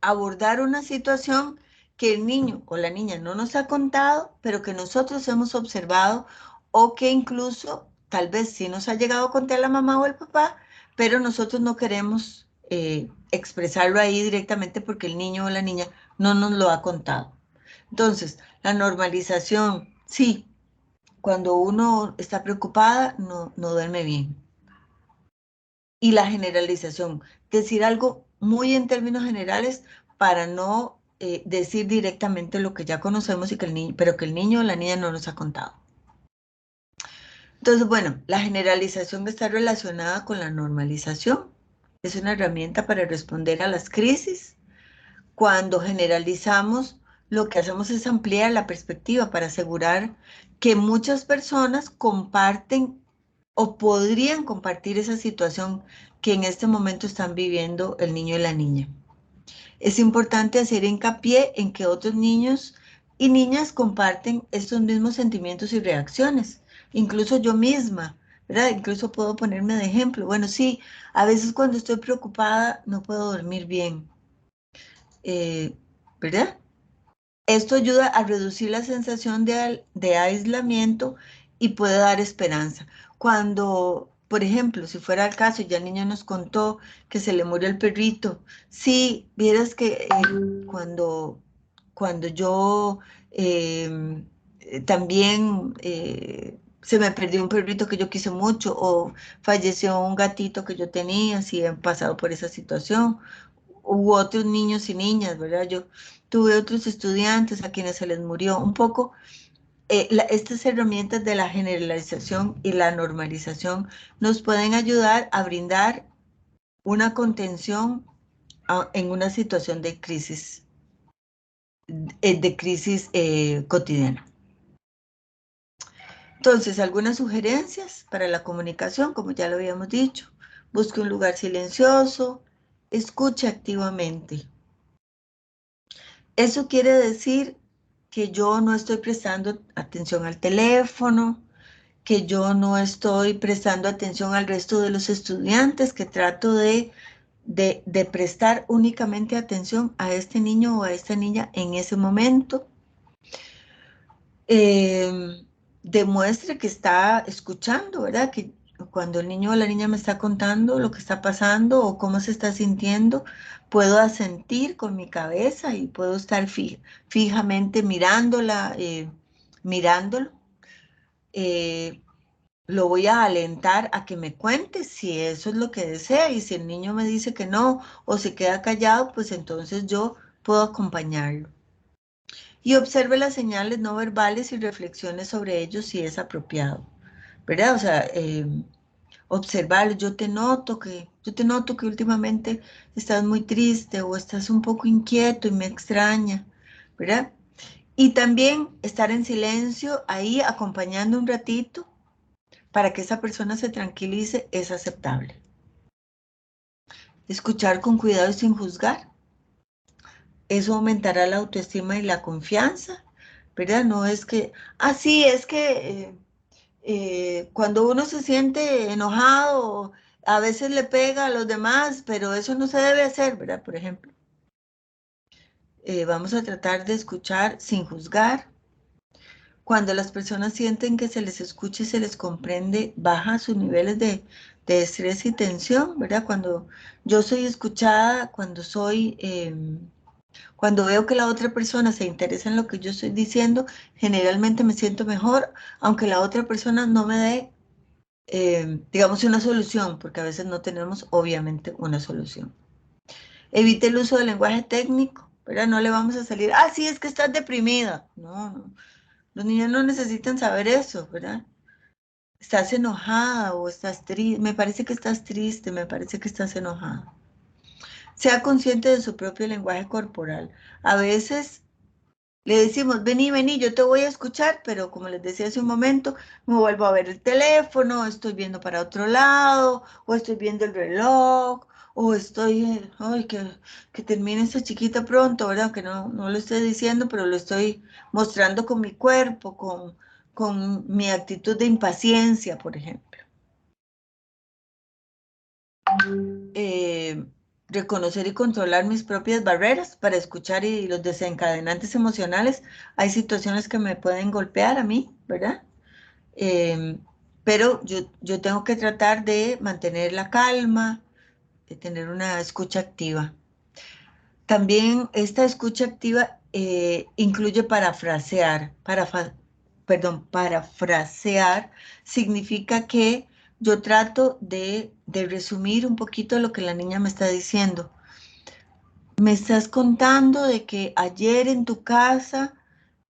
abordar una situación que el niño o la niña no nos ha contado, pero que nosotros hemos observado o que incluso tal vez sí nos ha llegado a contar la mamá o el papá, pero nosotros no queremos expresarlo ahí directamente porque el niño o la niña no nos lo ha contado. Entonces, la normalización, sí, cuando uno está preocupada, no duerme bien. Y la generalización, decir algo muy en términos generales para no decir directamente lo que ya conocemos y pero que el niño o la niña no nos ha contado. Entonces, bueno, la generalización está relacionada con la normalización. Es una herramienta para responder a las crisis. Cuando generalizamos, lo que hacemos es ampliar la perspectiva para asegurar que muchas personas comparten o podrían compartir esa situación que en este momento están viviendo el niño y la niña. Es importante hacer hincapié en que otros niños y niñas comparten estos mismos sentimientos y reacciones, incluso yo misma, ¿verdad? Incluso puedo ponerme de ejemplo. Bueno, sí, a veces cuando estoy preocupada no puedo dormir bien, ¿verdad? Esto ayuda a reducir la sensación de aislamiento y puede dar esperanza. Cuando, por ejemplo, si fuera el caso, ya el niño nos contó que se le murió el perrito. Sí, vieras que cuando yo también se me perdió un perrito que yo quise mucho o falleció un gatito que yo tenía, si han pasado por esa situación, hubo otros niños y niñas, ¿verdad? Yo tuve otros estudiantes a quienes se les murió un poco. Estas herramientas de la generalización y la normalización nos pueden ayudar a brindar una contención en una situación de crisis cotidiana. Entonces, algunas sugerencias para la comunicación, como ya lo habíamos dicho. Busque un lugar silencioso, escuche activamente. Eso quiere decir que yo no estoy prestando atención al teléfono, que yo no estoy prestando atención al resto de los estudiantes, que trato de prestar únicamente atención a este niño o a esta niña en ese momento. Demuestre que está escuchando, ¿verdad? Que cuando el niño o la niña me está contando lo que está pasando o cómo se está sintiendo, puedo asentir con mi cabeza y puedo estar fijamente mirándola, mirándolo. Lo voy a alentar a que me cuente si eso es lo que desea, y si el niño me dice que no o se queda callado, pues entonces yo puedo acompañarlo. Y observe las señales no verbales y reflexiones sobre ellos si es apropiado, ¿verdad? O sea, observarlo. Yo te noto que últimamente estás muy triste o estás un poco inquieto y me extraña, ¿verdad? Y también estar en silencio ahí acompañando un ratito para que esa persona se tranquilice es aceptable. Escuchar con cuidado y sin juzgar. Eso aumentará la autoestima y la confianza, ¿verdad? No es que, sí, es que Cuando uno se siente enojado, a veces le pega a los demás, pero eso no se debe hacer, ¿verdad? Por ejemplo, vamos a tratar de escuchar sin juzgar. Cuando las personas sienten que se les escucha y se les comprende, baja sus niveles de estrés y tensión, ¿verdad? Cuando yo soy escuchada, cuando veo que la otra persona se interesa en lo que yo estoy diciendo, generalmente me siento mejor, aunque la otra persona no me dé, digamos, una solución, porque a veces no tenemos, obviamente, una solución. Evite el uso del lenguaje técnico, ¿verdad? No le vamos a salir, ah, sí, es que estás deprimida. No, no. Los niños no necesitan saber eso, ¿verdad? Estás enojada o estás triste, me parece que estás triste, me parece que estás enojada. Sea consciente de su propio lenguaje corporal. A veces le decimos, vení, vení, yo te voy a escuchar, pero como les decía hace un momento, me vuelvo a ver el teléfono, estoy viendo para otro lado, o estoy viendo el reloj, o estoy, ay, que termine esta chiquita pronto, ¿verdad? Que no lo estoy diciendo, pero lo estoy mostrando con mi cuerpo, con mi actitud de impaciencia, por ejemplo. Reconocer y controlar mis propias barreras para escuchar y los desencadenantes emocionales. Hay situaciones que me pueden golpear a mí, ¿verdad? Pero yo tengo que tratar de mantener la calma, de tener una escucha activa. También esta escucha activa incluye parafrasear. Parafrasear significa que yo trato de resumir un poquito lo que la niña me está diciendo. Me estás contando de que ayer en tu casa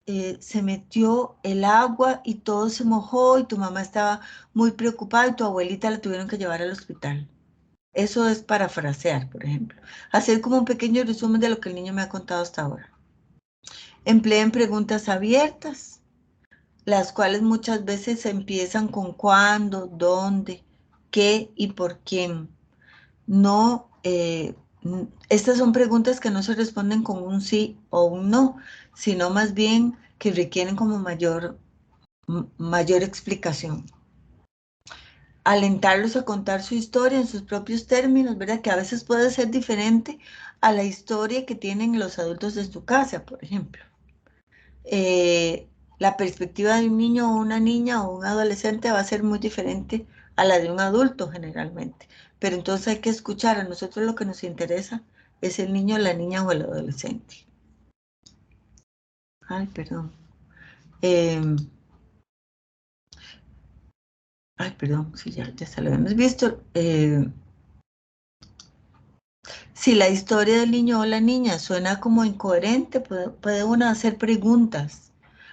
se metió el agua y todo se mojó y tu mamá estaba muy preocupada y tu abuelita la tuvieron que llevar al hospital. Eso es parafrasear, por ejemplo. Hacer como un pequeño resumen de lo que el niño me ha contado hasta ahora. Empleen preguntas abiertas, las cuales muchas veces empiezan con cuándo, dónde, qué y por quién. No, estas son preguntas que no se responden con un sí o un no, sino más bien que requieren como mayor explicación. Alentarlos a contar su historia en sus propios términos, ¿verdad? Que a veces puede ser diferente a la historia que tienen los adultos de su casa, por ejemplo. La perspectiva de un niño o una niña o un adolescente va a ser muy diferente a la de un adulto generalmente. Pero entonces hay que escuchar. A nosotros lo que nos interesa es el niño, la niña o el adolescente. Ay, perdón. Sí, ya se lo habíamos visto. Si la historia del niño o la niña suena como incoherente, puede uno hacer preguntas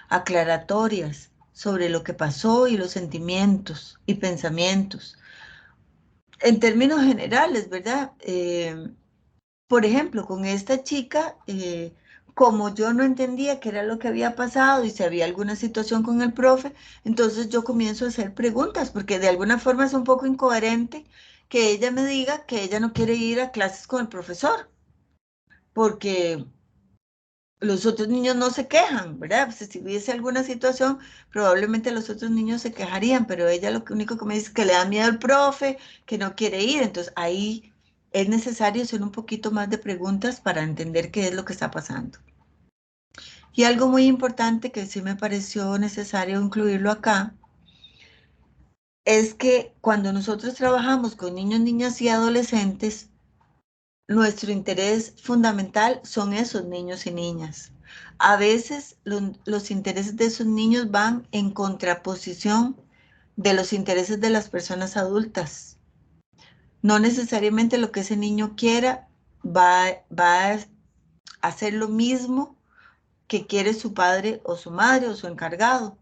aclaratorias sobre lo que pasó y los sentimientos y pensamientos. En términos generales, ¿verdad? Por ejemplo, con esta chica, como yo no entendía qué era lo que había pasado y si había alguna situación con el profe, entonces yo comienzo a hacer preguntas, porque de alguna forma es un poco incoherente que ella me diga que ella no quiere ir a clases con el profesor, porque los otros niños no se quejan, ¿verdad? Pues si hubiese alguna situación, probablemente los otros niños se quejarían, pero ella lo único que me dice es que le da miedo al profe, que no quiere ir, entonces ahí es necesario hacer un poquito más de preguntas para entender qué es lo que está pasando. Y algo muy importante que sí me pareció necesario incluirlo acá, es que cuando nosotros trabajamos con niños, niñas y adolescentes, nuestro interés fundamental son esos niños y niñas. A veces los intereses de esos niños van en contraposición de los intereses de las personas adultas. No necesariamente lo que ese niño quiera va a hacer lo mismo que quiere su padre o su madre o su encargado.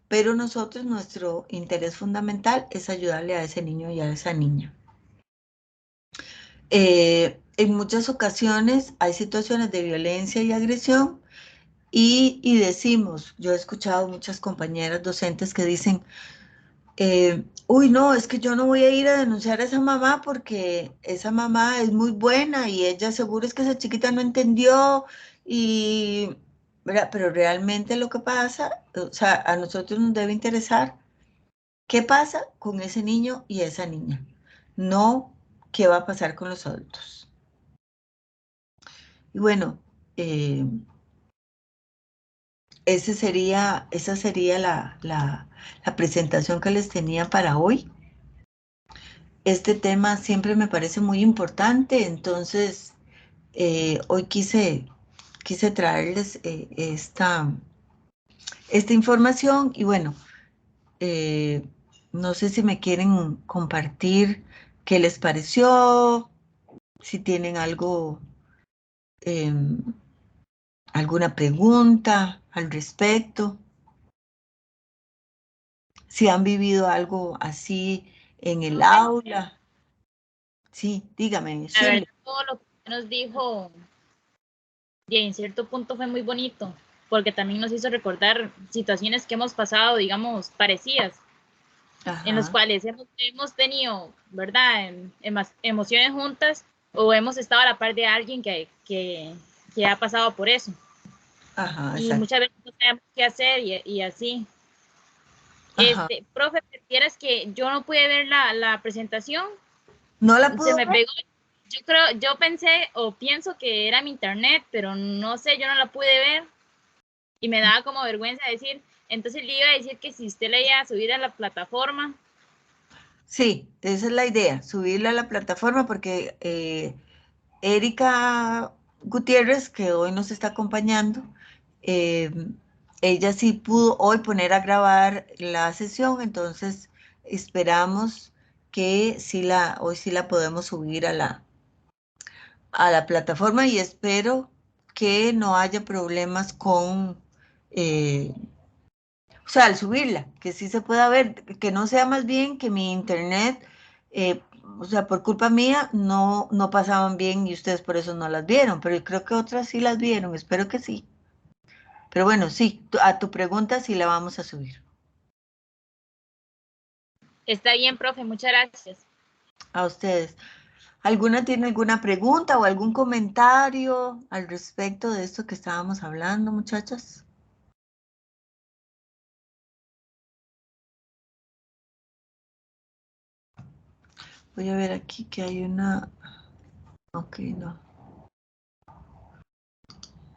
Pero nosotros, nuestro interés fundamental es ayudarle a ese niño y a esa niña. En muchas ocasiones hay situaciones de violencia y agresión y decimos, yo he escuchado muchas compañeras docentes que dicen, uy, no, es que yo no voy a ir a denunciar a esa mamá porque esa mamá es muy buena y ella seguro es que esa chiquita no entendió y, ¿verdad? Pero realmente lo que pasa, o sea, a nosotros nos debe interesar ¿Qué pasa con ese niño y esa niña? No, ¿qué va a pasar con los adultos? Y bueno, esa sería la presentación que les tenía para hoy. Este tema siempre me parece muy importante, entonces hoy quise traerles esta información y bueno, no sé si me quieren compartir qué les pareció, si tienen algo, alguna pregunta al respecto, si han vivido algo así en el aula. Sí, dígame, La verdad, Shirley. todo lo que usted nos dijo, y en cierto punto fue muy bonito, porque también nos hizo recordar situaciones que hemos pasado, digamos, parecidas, en los Ajá, cuales hemos tenido, ¿verdad?, emociones juntas o hemos estado a la par de alguien que ha pasado por eso. ajá, Y exacto. muchas veces no sabemos qué hacer y así. Ajá. Profe, ¿prefieres que yo no pude ver la presentación? ¿No la Se pudo me ver? pegó. Yo pensé o pienso que era mi internet, pero no sé, yo no la pude ver y me daba como vergüenza decir. Entonces le iba a decir que si usted la iba a subir a la plataforma. Sí, esa es la idea, subirla a la plataforma porque Erika Gutiérrez, que hoy nos está acompañando, eh, ella sí pudo hoy poner a grabar la sesión, entonces esperamos que hoy sí la podemos subir a la plataforma y espero que no haya problemas con, o sea, al subirla, que sí se pueda ver, que no sea más bien que mi internet, o sea, por culpa mía, no pasaban bien y ustedes por eso no las vieron, pero yo creo que otras sí las vieron, espero que sí. Pero bueno, sí, a tu pregunta sí la vamos a subir. Está bien, profe, muchas gracias. A ustedes. ¿Alguna tiene alguna pregunta o algún comentario al respecto de esto que estábamos hablando, muchachas? Voy a ver aquí que hay una... Ok, no.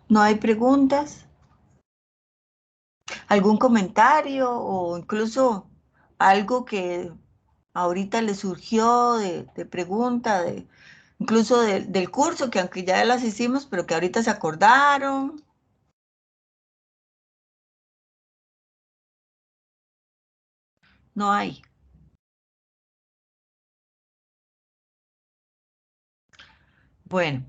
¿No hay preguntas? ¿Algún comentario o incluso algo que ahorita le surgió de pregunta, incluso del curso, que aunque ya las hicimos, pero que ahorita se acordaron? No hay. Bueno,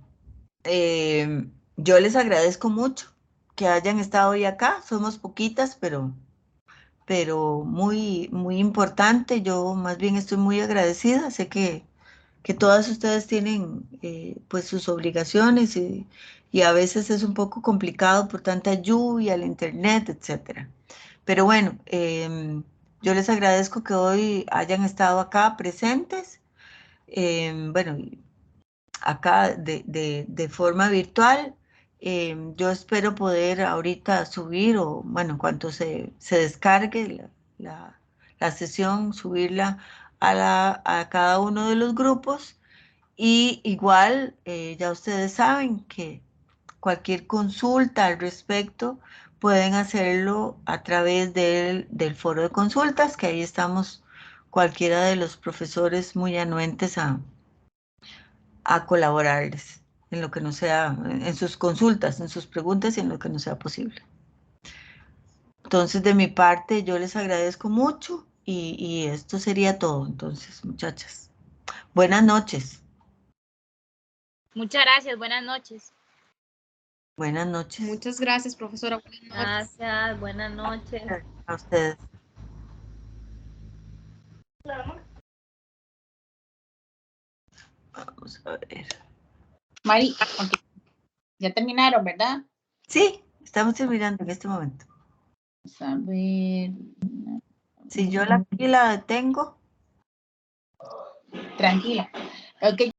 yo les agradezco mucho que hayan estado hoy acá. Somos poquitas, pero muy, muy importante. Yo más bien estoy muy agradecida. Sé que todas ustedes tienen pues sus obligaciones y a veces es un poco complicado por tanta lluvia, el internet, etcétera. Pero bueno, yo les agradezco que hoy hayan estado acá presentes. Bueno, acá de forma virtual. Yo espero poder ahorita subir o, bueno, en cuanto se descargue la sesión, subirla a cada uno de los grupos. Y igual, ya ustedes saben que cualquier consulta al respecto pueden hacerlo a través del foro de consultas, que ahí estamos cualquiera de los profesores muy anuentes a colaborarles en lo que no sea, en sus consultas, en sus preguntas y en lo que no sea posible. Entonces, de mi parte, yo les agradezco mucho y esto sería todo. Entonces, muchachas, buenas noches. Muchas gracias, buenas noches. Buenas noches. Muchas gracias, profesora. Buenas noches. Gracias, buenas noches. A ustedes. Vamos a ver. Mari, ya terminaron, ¿verdad? Sí, estamos terminando en este momento. Vamos a ver. Si yo aquí la detengo. Tranquila. Ok.